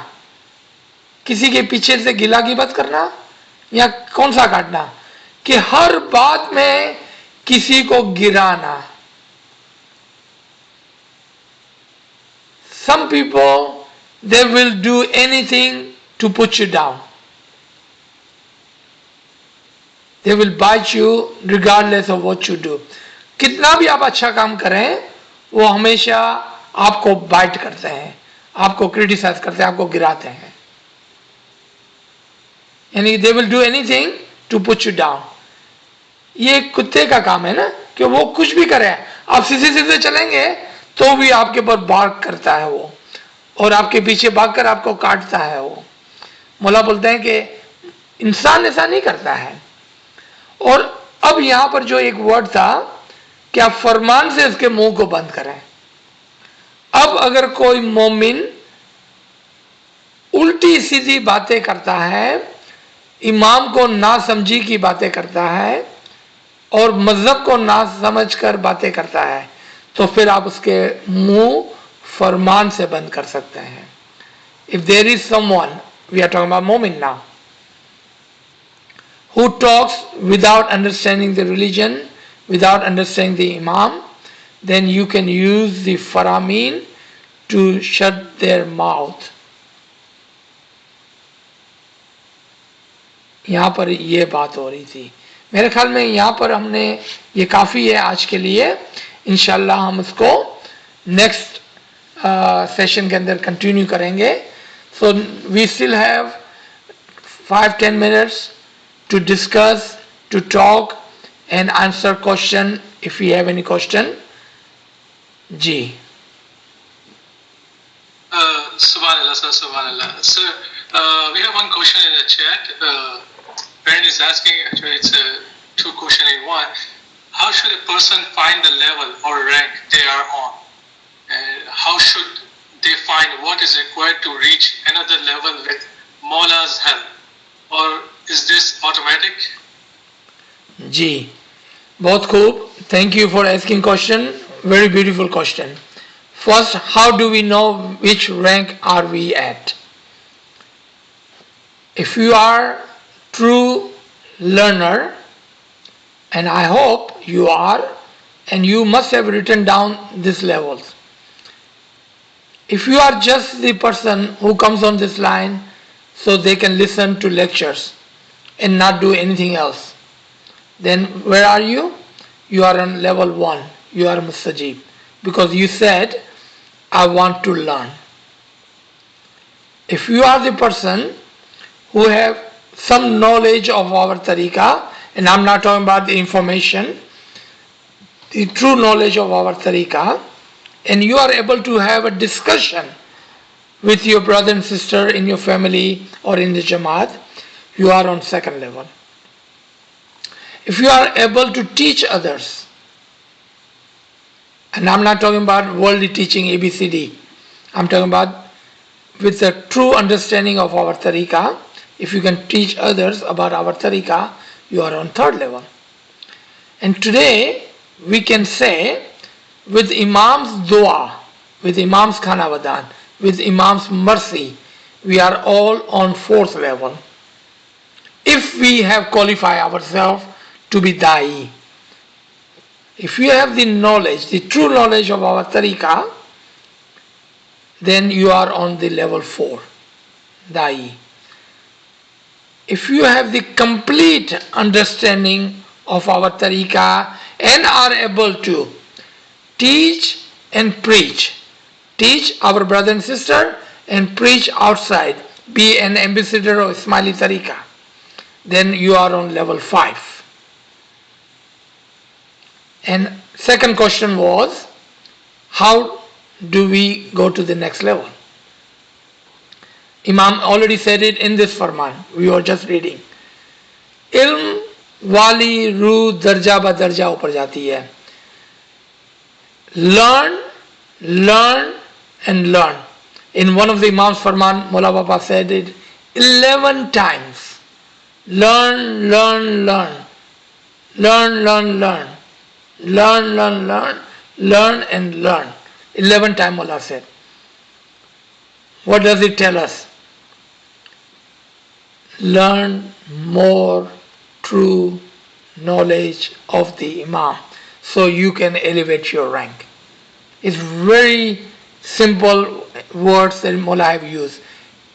किसी के पीछे से गिला गिबत करना? या कौन सा काटना? कि हर बात में किसी को गिराना। Some people, they will do anything to put you down. They will bite you regardless of what you do. कितना भी आप अच्छा काम करें, वो हमेशा आपको बाइट करते हैं, आपको क्रिटिसाइज करते हैं, आपको गिराते हैं। यानी they will do anything to put you down. ये कुत्ते का काम है ना, कि वो कुछ भी करे, आप सीधे सीधे चलेंगे तो भी आपके ऊपर बार्क करता है वो, और आपके पीछे भागकर आपको काटता है वो। मौला बोलते हैं कि इंसान ऐसा नहीं करता है। और अब यहां पर जो एक वर्ड था कि आप फरमान से इसके मुंह को बंद करें। अब अगर कोई मोमिन उल्टी सीधी बातें करता है, इमाम को ना समझी की बातें करता है और मजहब को ना समझकर बातें करता है, तो फिर आप उसके मुंह फरमान से बंद कर सकते हैं। If there is someone, we are talking about Momin now, who talks without understanding the religion, without understanding the imam, then you can use the faramin to shut their mouth. यहाँ पर ये बात हो रही थी। मेरे ख्याल में यहाँ पर हमने, ये काफ़ी है आज के लिए। इंशाल्लाह हम इसको नेक्स्ट सेशन के अंदर कंटिन्यू करेंगे। So we still have 5-10 minutes to discuss, to talk and answer question if we have any question. Ji. Subhanallah, sir, Subhanallah. Sir, we have one question in the chat. Friend is asking, actually it's two questions in one. How should a person find the level or rank they are on? And how should they find what is required to reach another level with Maula's help? Or is this automatic? जी, बहुत खूब. Thank you for asking question. Very beautiful question. First, how do we know which rank are we at? If you are true learner, and I hope you are, and you must have written down these levels. If you are just the person who comes on this line so they can listen to lectures and not do anything else, then where are you? You are on level 1. You are mustajib, because you said, I want to learn. If you are the person who have some knowledge of our tariqah, and I'm not talking about the information, the true knowledge of our tariqah, and you are able to have a discussion with your brother and sister in your family or in the Jamaat, you are on second level. If you are able to teach others, and I'm not talking about worldly teaching ABCD, I'm talking about with a true understanding of our tariqah, if you can teach others about our tariqah, you are on third level. And today we can say, with Imam's dua, with Imam's khanavadan, with Imam's mercy, we are all on fourth level. If we have qualified ourselves to be da'i, if you have the knowledge, the true knowledge of our tariqah, then you are on the level 4, da'i. If you have the complete understanding of our tariqah and are able to teach and preach, teach our brother and sister and preach outside, be an ambassador of Ismaili tariqah, then you are on level 5. And second question was, how do we go to the next level? Imam already said it in this Farman, we were just reading. इल्म वाली रूह दर्जा ब दर्जा ऊपर जाती है. Learn, learn and learn. In one of the Imam's Farman, Mullah Baba said it 11 times. Learn, learn, learn. Learn, learn, learn. Learn, learn, learn. Learn and learn. 11 times Mullah said. What does it tell us? Learn more true knowledge of the Imam so you can elevate your rank. It's very simple words that Mullah have used.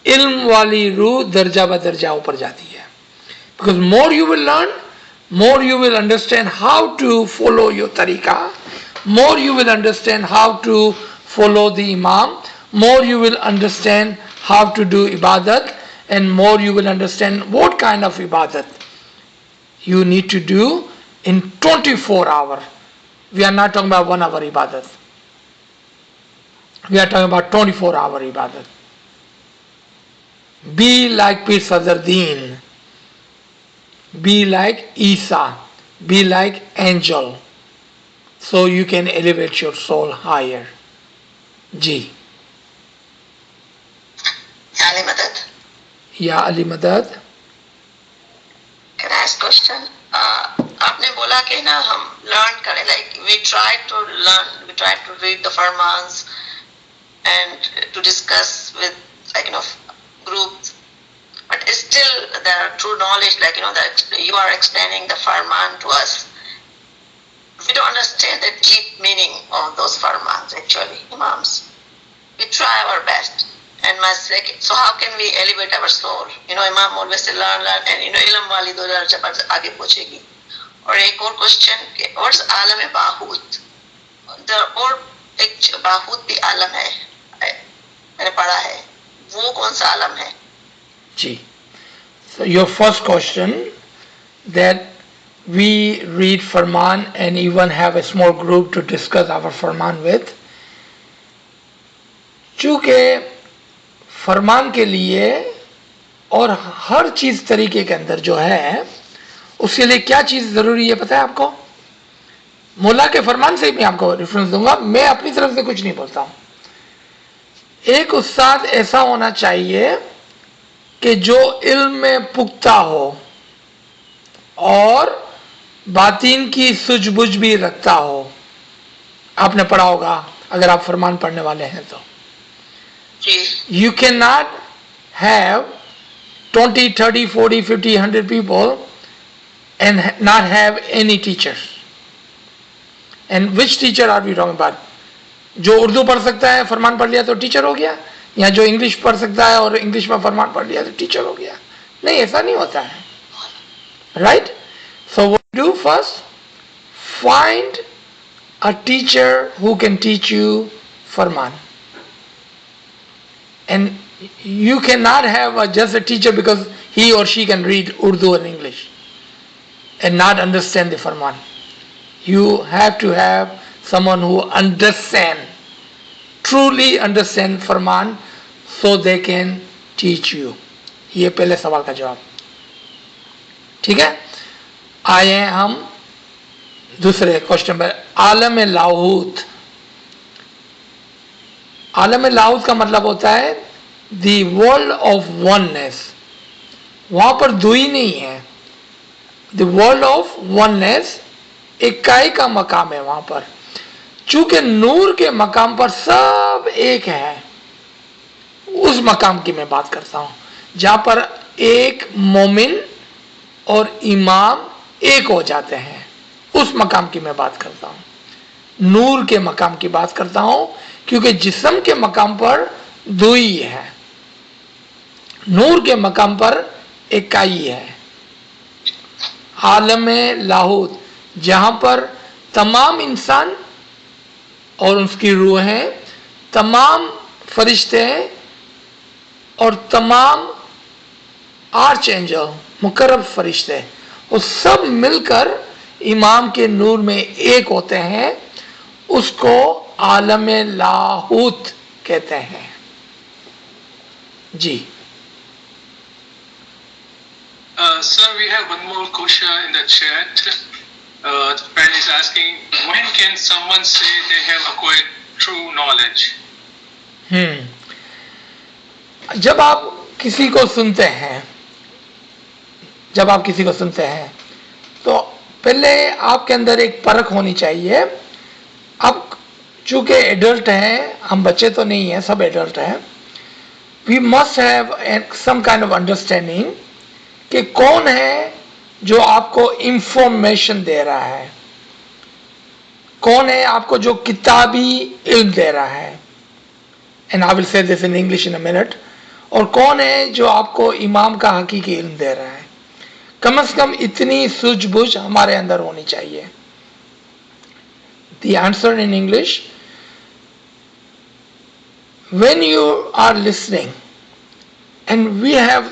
Ilm wali ruh darja ba darja upar jati hai. Because more you will learn, more you will understand how to follow your tariqah, more you will understand how to follow the Imam, more you will understand how to do ibadat, and more you will understand what kind of ibadat you need to do in 24 hours. We are not talking about 1 hour ibadat. We are talking about 24 hour ibadat. Be like Pir Sadruddin. Be like Isa. Be like angel. So you can elevate your soul higher. Ji. Ali Madad. Ya Ali Madad. Can I ask question? आपने बोला कि ना हम learn करें, like we try to learn, we try to read the Farmans and to discuss with groups, but still the true knowledge, that you are explaining the Farman to us. We don't understand the deep meaning of those Farmans actually, Imams. We try our best. And my second, so how can we elevate our soul? Imam always say learn, and ilm wali do darja par aage pahunchegi. और एक और question, what's आलम बाहूत? और एक बाहूत भी आलम है, मैंने पढ़ा है, वो कौन सा आलम है? जी. So your first question, that we read Farman and even have a small group to discuss our Farman with. चूँकि फरमान के लिए और हर चीज़ तरीके के अंदर जो है, उसके लिए क्या चीज़ ज़रूरी है पता है आपको? मुल्ला के फरमान से ही मैं आपको रेफरेंस दूंगा, मैं अपनी तरफ से कुछ नहीं बोलता हूँ. एक उस्ताद ऐसा होना चाहिए कि जो इल्म में पुख्ता हो और बातिन की सूझबूझ भी रखता हो. आपने पढ़ा होगा अगर आप फरमान पढ़ने वाले हैं तो. You cannot have 20, 30, 40, 50, 100 people and not have any teachers. And which teacher are we talking about? जो उर्दू पढ़ सकता है फरमान पढ़ लिया तो टीचर हो गया, या जो इंग्लिश पढ़ सकता है और इंग्लिश में फरमान पढ़ लिया तो टीचर हो गया? नहीं, ऐसा नहीं होता है. Right? So what do first? Find a teacher who can teach you Farman. And you cannot have just a teacher because he or she can read Urdu and English and not understand the Farman. You have to have someone who truly understand Farman so they can teach you. ये पहले सवाल का जवाब. ठीक है, आए हम दूसरे क्वेश्चन पर. आलम लाहूत. आलम लाहूत का मतलब होता है दी वर्ल्ड ऑफ वननेस. वहां पर दुई नहीं है. द वर्ल्ड ऑफ वननेस, इकाई का मकाम है वहां पर. चूंकि नूर के मकाम पर सब एक है, उस मकाम की मैं बात करता हूं जहां पर एक मोमिन और इमाम एक हो जाते हैं. उस मकाम की मैं बात करता हूं, नूर के मकाम की बात करता हूं. क्योंकि जिस्म के मकाम पर दुई है, नूर के मकाम पर इकाई है. आलम लाहूत, जहां पर तमाम इंसान और उसकी रूहें, तमाम फरिश्ते और तमाम आर्च एंजल, मुकर्रब फरिश्ते, वो सब मिलकर इमाम के नूर में एक होते हैं. उसको आलम लाहूत कहते हैं। जी। Sir, we have one more question in the chat. The friend is asking, when can someone say they have acquired true knowledge? जब आप किसी को सुनते हैं, तो पहले आपके अंदर एक परख होनी चाहिए। अब चूंकि एडल्ट हैं, हम बच्चे तो नहीं हैं, सब एडल्ट हैं। We must have some kind of understanding कि कौन है जो आपको इंफॉर्मेशन दे रहा है, कौन है आपको जो किताबी इल्म दे रहा है, and I will say this in English in a minute, और कौन है जो आपको इमाम का हकीकी इल्म दे रहा है। कम से कम इतनी सूझबूझ हमारे अंदर होनी चाहिए। The answer in English, when you are listening, and we have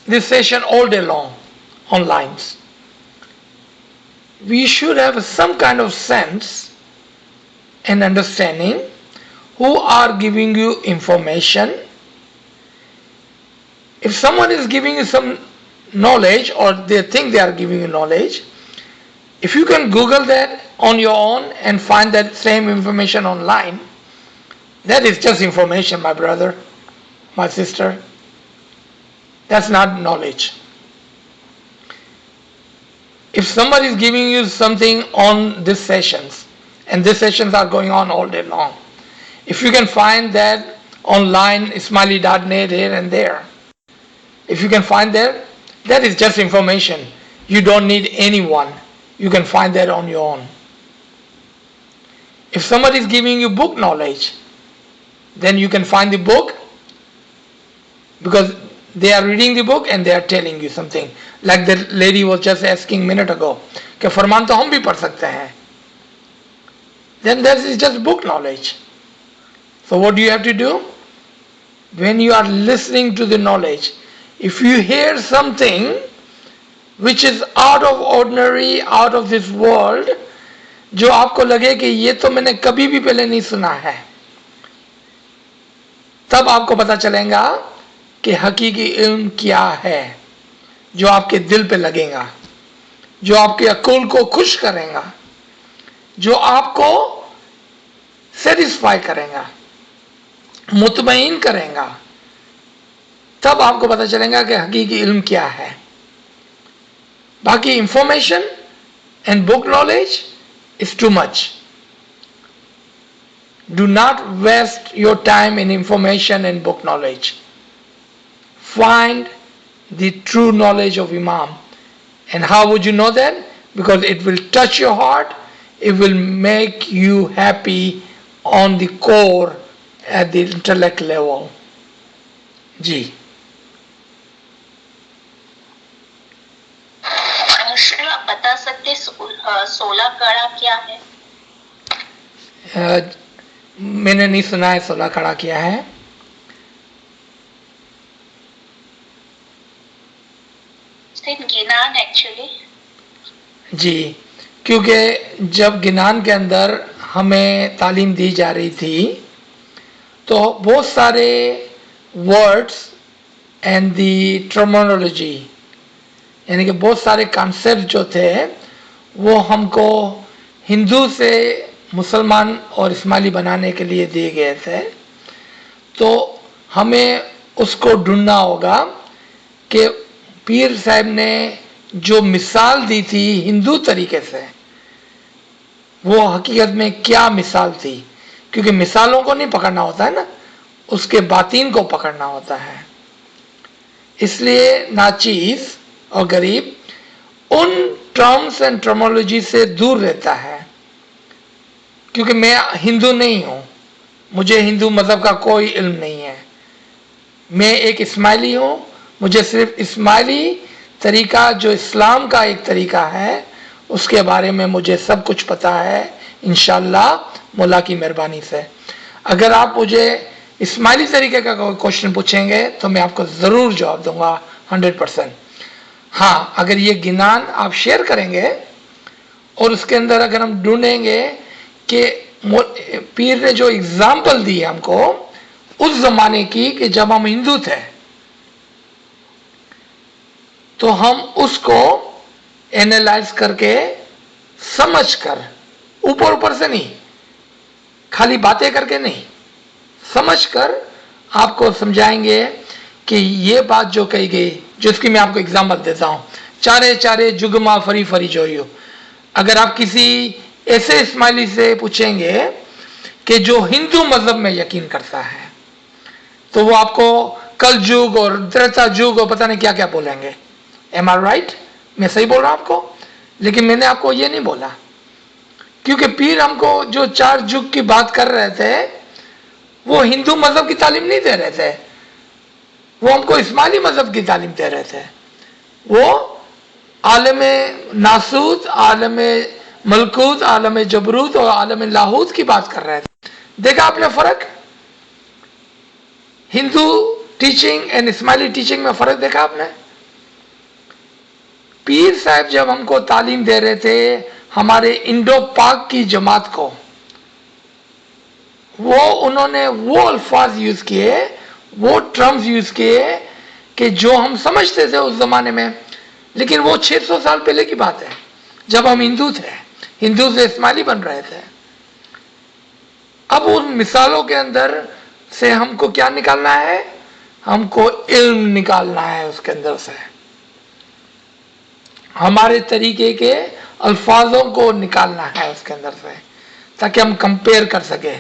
this session all day long online, we should have some kind of sense and understanding who are giving you information. If someone is giving you some knowledge, or they think they are giving you knowledge, if you can Google that on your own and find that same information online, that is just information, my brother, my sister. That's not knowledge. If somebody is giving you something on these sessions, and these sessions are going on all day long, if you can find that online, ismaili.net here and there, if you can find that is just information. You don't need anyone. You can find that on your own. If somebody is giving you book knowledge, then you can find the book, because they are reading the book and they are telling you something. Like the lady was just asking a minute ago, कि फरमान तो हम भी पढ़ सकते हैं. Then that is just book knowledge. So what do you have to do? When you are listening to the knowledge, if you hear something which is out of ordinary, out of this world, जो आपको लगे कि ये तो मैंने कभी भी पहले नहीं सुना है, तब आपको पता चलेगा कि हकीकी इल्म क्या है, जो आपके दिल पे लगेगा, जो आपके अकुल को खुश करेगा, जो आपको सेटिस्फाई करेगा, मुतमईन करेगा। तब आपको पता चलेगा कि हकीकी इल्म क्या है। बाकी information and book knowledge is too much. Do not waste your time in information and book knowledge. Find the true knowledge of Imam. And how would you know that? Because it will touch your heart, it will make you happy on the core at the intellect level. जी। Sir आप बता सकते 16 कड़ा क्या है? मैंने नहीं सुना है 16 कड़ा क्या है। गिनान एक्चुअली। जी, क्योंकि जब गिनान के अंदर हमें तालीम दी जा रही थी तो बहुत सारे वर्ड्स एंड दी टर्मिनोलॉजी, यानी कि बहुत सारे कॉन्सेप्ट जो थे वो हमको हिंदू से मुसलमान और इस्माइली बनाने के लिए दिए गए थे। तो हमें उसको ढूंढना होगा कि पीर साहब ने जो मिसाल दी थी हिंदू तरीके से, वो हकीकत में क्या मिसाल थी, क्योंकि मिसालों को नहीं पकड़ना होता है ना, उसके बातीन को पकड़ना होता है। इसलिए नाचीज और गरीब उन टर्म्स एंड टर्मोलॉजी से दूर रहता है, क्योंकि मैं हिंदू नहीं हूँ, मुझे हिंदू मज़हब का कोई इल्म नहीं है। मैं एक इस्माइली हूँ, मुझे सिर्फ इस्माइली तरीका जो इस्लाम का एक तरीका है उसके बारे में मुझे सब कुछ पता है इंशाअल्लाह मौला की मेहरबानी से। अगर आप मुझे इस्माइली तरीके का कोई क्वेश्चन पूछेंगे तो मैं आपको ज़रूर जवाब दूंगा 100%। हाँ, अगर ये गिनान आप शेयर करेंगे और उसके अंदर अगर हम ढूंढेंगे कि पीर ने जो एग्जाम्पल दी है हमको उस जमाने की कि जब हम हिंदू थे, तो हम उसको एनालाइज करके समझ कर, ऊपर ऊपर से नहीं, खाली बातें करके नहीं, समझ कर आपको समझाएंगे कि ये बात जो कही गई, जिसकी मैं आपको एग्जाम्पल देता हूं, चारे चारे जुगमा फरी फरी जोइयो। अगर आप किसी ऐसे इस्माइली से पूछेंगे कि जो हिंदू मजहब में यकीन करता है, तो वो आपको कल युग और त्रेता युग और पता नहीं क्या क्या बोलेंगे। एम आई राइट? मैं सही बोल रहा हूं आपको? लेकिन मैंने आपको ये नहीं बोला, क्योंकि पीर हमको जो 4 युग की बात कर रहे थे वो हिंदू मजहब की तालीम नहीं दे रहे थे, वो हमको इस्माइली मजहब की तालीम दे रहे थे। वो आलम नासूत, आलम मलकूत, आलम जबरूत और आलम लाहूत की बात कर रहे थे। देखा आपने फर्क? Hindu teaching and Ismaili teaching में फर्क देखा आपने? पीर साहब जब हमको तालीम दे रहे थे हमारे इंडो पाक की जमात को, वो उन्होंने वो अल्फाज यूज किए, वो टर्म्स यूज किए कि जो हम समझते थे उस जमाने में, लेकिन वो 600 साल पहले की बात है, जब हम हिंदू थे, हिंदू से इस्माइली बन रहे थे। अब उन मिसालों के अंदर से हमको क्या निकालना है? हमको इल्म निकालना है उसके अंदर से, हमारे तरीके के अल्फाजों को निकालना है उसके अंदर से, ताकि हम कंपेयर कर सके।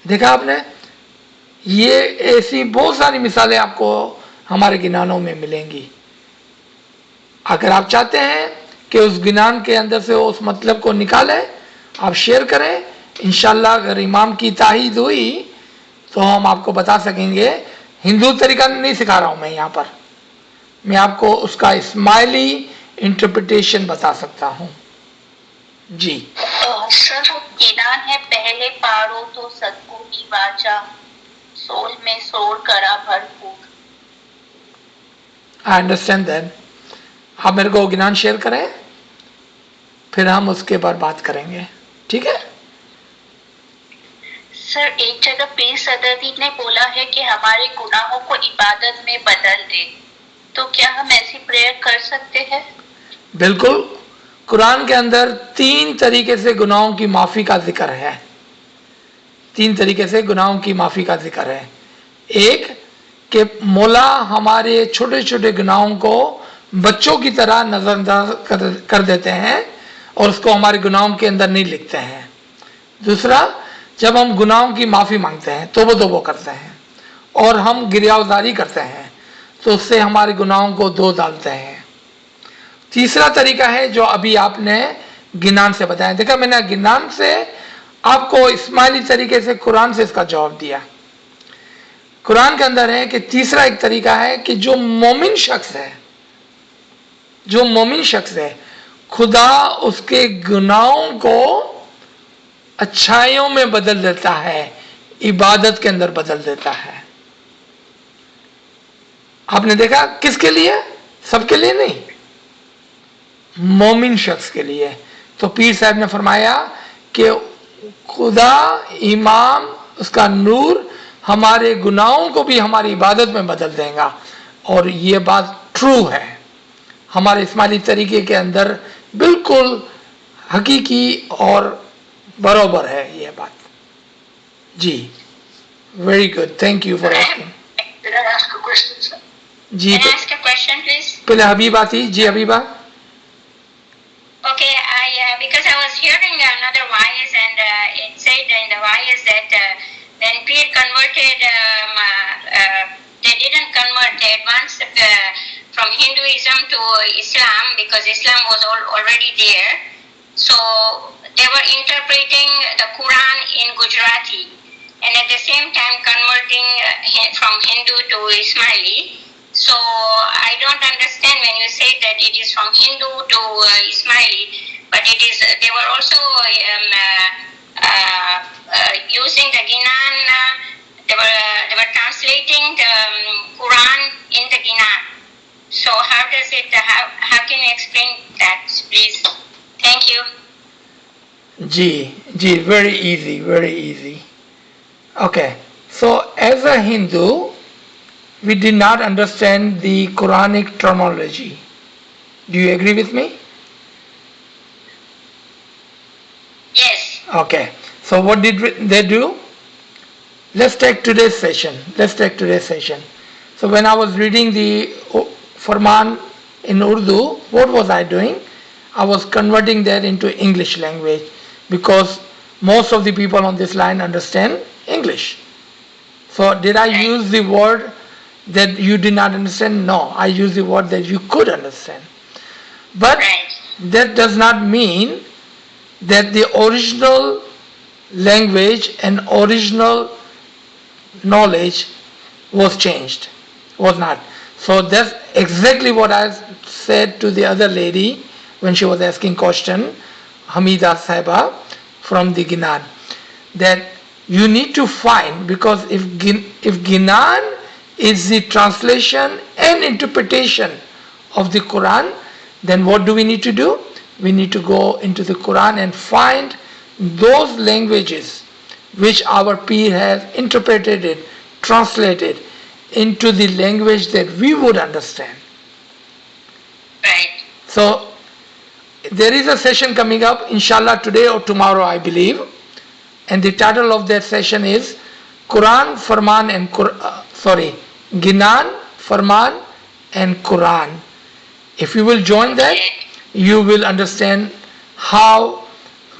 देखा आपने? ये ऐसी बहुत सारी मिसालें आपको हमारे गिनानों में मिलेंगी। अगर आप चाहते हैं कि उस गिनान के अंदर से उस मतलब को निकालें, आप शेयर करें। इंशाल्लाह अगर इमाम की ताहीद हुई तो हम आपको बता सकेंगे। हिंदू तरीका नहीं सिखा रहा हूं मैं यहाँ पर, मैं आपको उसका इस्माइली इंटरप्रिटेशन बता सकता हूँ जी। सर वो गिनान है, पहले पारो तो सदको की वाचा, सोल में सोर करा भरपूर। I understand that. आप मेरे को गिनान शेयर करें, फिर हम उसके बाद बात करेंगे, ठीक है? सर एक जगह पीर सदरदी ने बोला है कि हमारे गुनाहों को इबादत में बदल दे, तो क्या हम ऐसी प्रेयर कर सकते हैं? बिल्कुल। कुरान के अंदर 3 तरीके से गुनाहों की माफ़ी का जिक्र है। 3 तरीके से गुनाहों की माफ़ी का जिक्र है। एक कि मौला हमारे छोटे छोटे गुनाहों को बच्चों की तरह नज़रअंदाज कर देते हैं और उसको हमारे गुनाहों के अंदर नहीं लिखते हैं। दूसरा, जब हम गुनाहों की माफ़ी मांगते हैं, तौबा करते हैं और हम गिरियावजारी करते हैं, तो उससे हमारे गुनाहों को धो डालते हैं। तीसरा तरीका है जो अभी आपने गिनान से बताया। देखा, मैंने गिनान से आपको इस्माइली तरीके से कुरान से इसका जवाब दिया। कुरान के अंदर है कि तीसरा एक तरीका है कि जो मोमिन शख्स है, जो मोमिन शख्स है, खुदा उसके गुनाहों को अच्छाइयों में बदल देता है, इबादत के अंदर बदल देता है। आपने देखा किसके लिए? सबके लिए नहीं, मोमिन शख्स के लिए। तो पीर साहब ने फरमाया कि खुदा, इमाम, उसका नूर हमारे गुनाहों को भी हमारी इबादत में बदल देगा। और ये बात ट्रू है, हमारे इस्माइली तरीके के अंदर बिल्कुल हकीकी और बराबर है ये बात जी। Very good, thank you for asking जी। पहले हबीबा थी जी। Habiba, Okay, because I was hearing another wise, and it said in the wise that when Peer converted, they didn't convert, they advanced from Hinduism to Islam because Islam was already there. So they were interpreting the Quran in Gujarati and at the same time converting from Hindu to Ismaili. So I don't understand when you say that it is from Hindu to Ismaili, but it is they were also using the Ginan. They were translating the Quran in the Ginan. So how does it? How can you explain that, please? Thank you. Very easy, very easy. Okay, so as a Hindu, we did not understand the Quranic terminology. Do you agree with me? Yes. Okay, so what did they do? Let's take today's session. So when I was reading the Farman in Urdu, what was I doing? I was converting that into English language because most of the people on this line understand English. So did I use the word that you did not understand? No, I used the word that you could understand. But that does not mean that the original language and original knowledge was changed. Was not. So that's exactly what I said to the other lady when she was asking question, Hamida Saiba from the Ginan, that you need to find, because if Ginan is the translation and interpretation of the Quran, then what do we need to do? We need to go into the Quran and find those languages which our Peer has interpreted it, translated into the language that we would understand. Right. So there is a session coming up, inshallah today or tomorrow I believe, and the title of that session is Quran, Farman and Ginan, Farman and Quran. If you will join that, you will understand how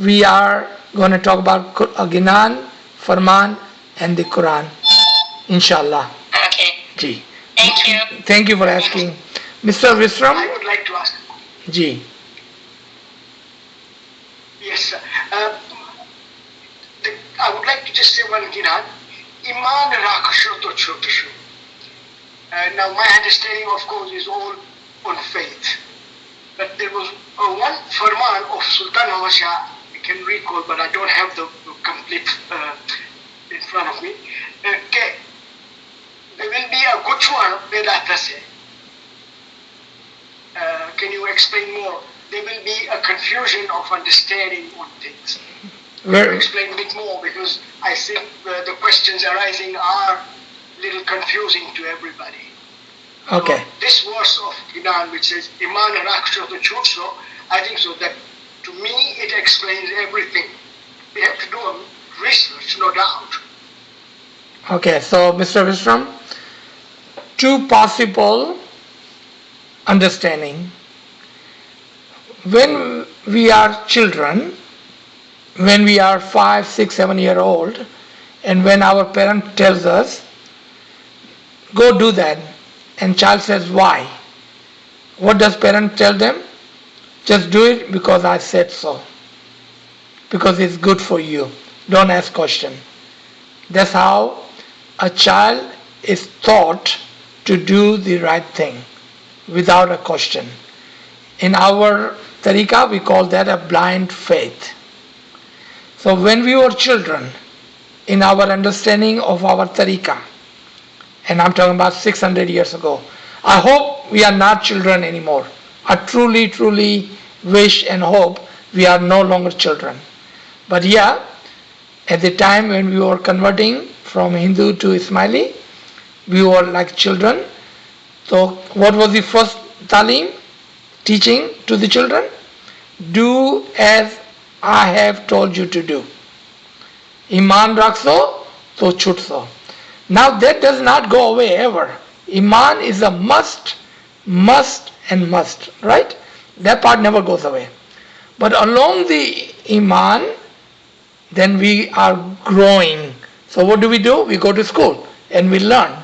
we are going to talk about Ginan, Farman and the Quran. Inshallah. Okay. Ji. Thank you. Thank you for asking. Mr. Visram? I would like to ask. Ji. Yes, sir. I would like to just say one thing. Iman rakasho to chotasho. Now my understanding, of course, is all on faith. But there was one Farman of Sultan Muhammad Shah, I can recall, but I don't have the complete in front of me. There will be a good one, Vedanta say. Can you explain more? There will be a confusion of understanding on things. Can you explain a bit more, because I think the questions arising are a little confusing to everybody. Okay. So this verse of Ginan, which says Iman Raksha to Chutso, I think so that to me it explains everything. We have to do a research, no doubt. Okay, so Mr. Visram, two possible understanding. When we are children, when we are 5, 6, 7 year old, and when our parent tells us, go do that, and child says, why? What does parent tell them? Just do it because I said so. Because it's good for you. Don't ask question. That's how a child is taught to do the right thing without a question. In our tariqah, we call that a blind faith. So when we were children, in our understanding of our tariqah, and I'm talking about 600 years ago, I hope we are not children anymore. I truly, truly wish and hope we are no longer children. But yeah, at the time when we were converting from Hindu to Ismaili, we were like children. So what was the first talim? Teaching to the children? Do as I have told you to do. Iman rakso, to chutso. Now that does not go away ever. Iman is a must, and must, right? That part never goes away. But along the Iman, then we are growing. So what do? We go to school and we learn.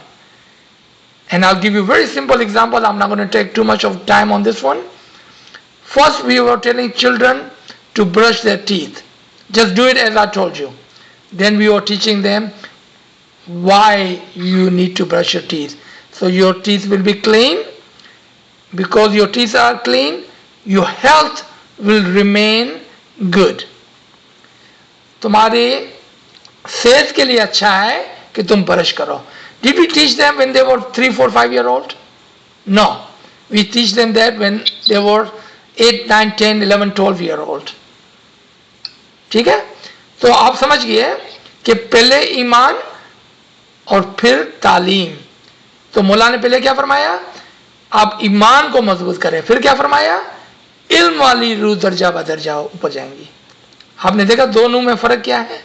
And I'll give you a very simple example. I'm not going to take too much of time on this one. First, we were telling children to brush their teeth. Just do it as I told you. Then we were teaching them why you need to brush your teeth. So your teeth will be clean. Because your teeth are clean, your health will remain good. तुम्हारे सेहत के लिए अच्छा है कि तुम brush करो. Did we teach them when they were 3, 4, 5 year old? No. We teach them that when they were 8, 9, 10, 11, 12 year old. ठीक है, तो आप समझ गए कि पहले ईमान और फिर तालीम। तो मौला ने पहले क्या फरमाया, आप ईमान को मजबूत करें, फिर क्या फरमाया, इल्म वाली रूह दर्जा बदर्जा ऊपर जाएंगी। आपने देखा दोनों में फर्क क्या है,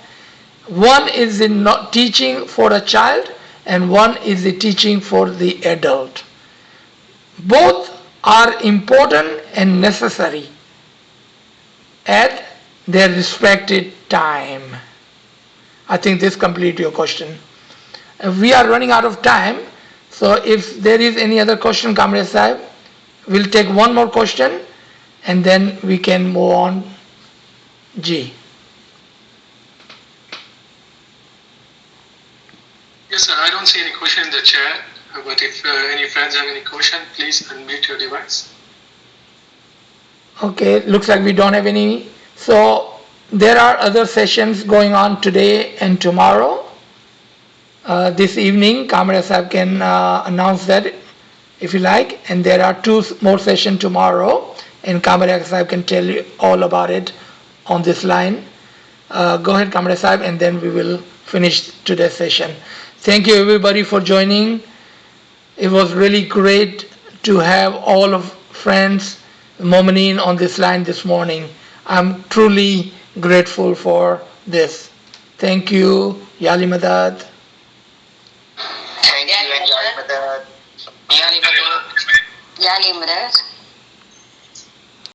one is the teaching for a child and one is the teaching for the adult. Both are important and necessary at their respected time. I think this completes your question. We are running out of time, so if there is any other question, Kamre Sahib, we'll take one more question and then we can move on. Ji. Yes, sir. I don't see any question in the chat, but if any friends have any question, please unmute your device. Okay, looks like we don't have any. So there are other sessions going on today and tomorrow. This evening, Kamra Sahib can announce that if you like, and there are 2 more sessions tomorrow, and Kamra Sahib can tell you all about it on this line. Go ahead, Kamra Sahib, and then we will finish today's session. Thank you everybody for joining. It was really great to have all of friends, Momineen on this line this morning. I'm truly grateful for this. Thank you. Yali Madad. Thank you, Yali Madad. Yali Madad.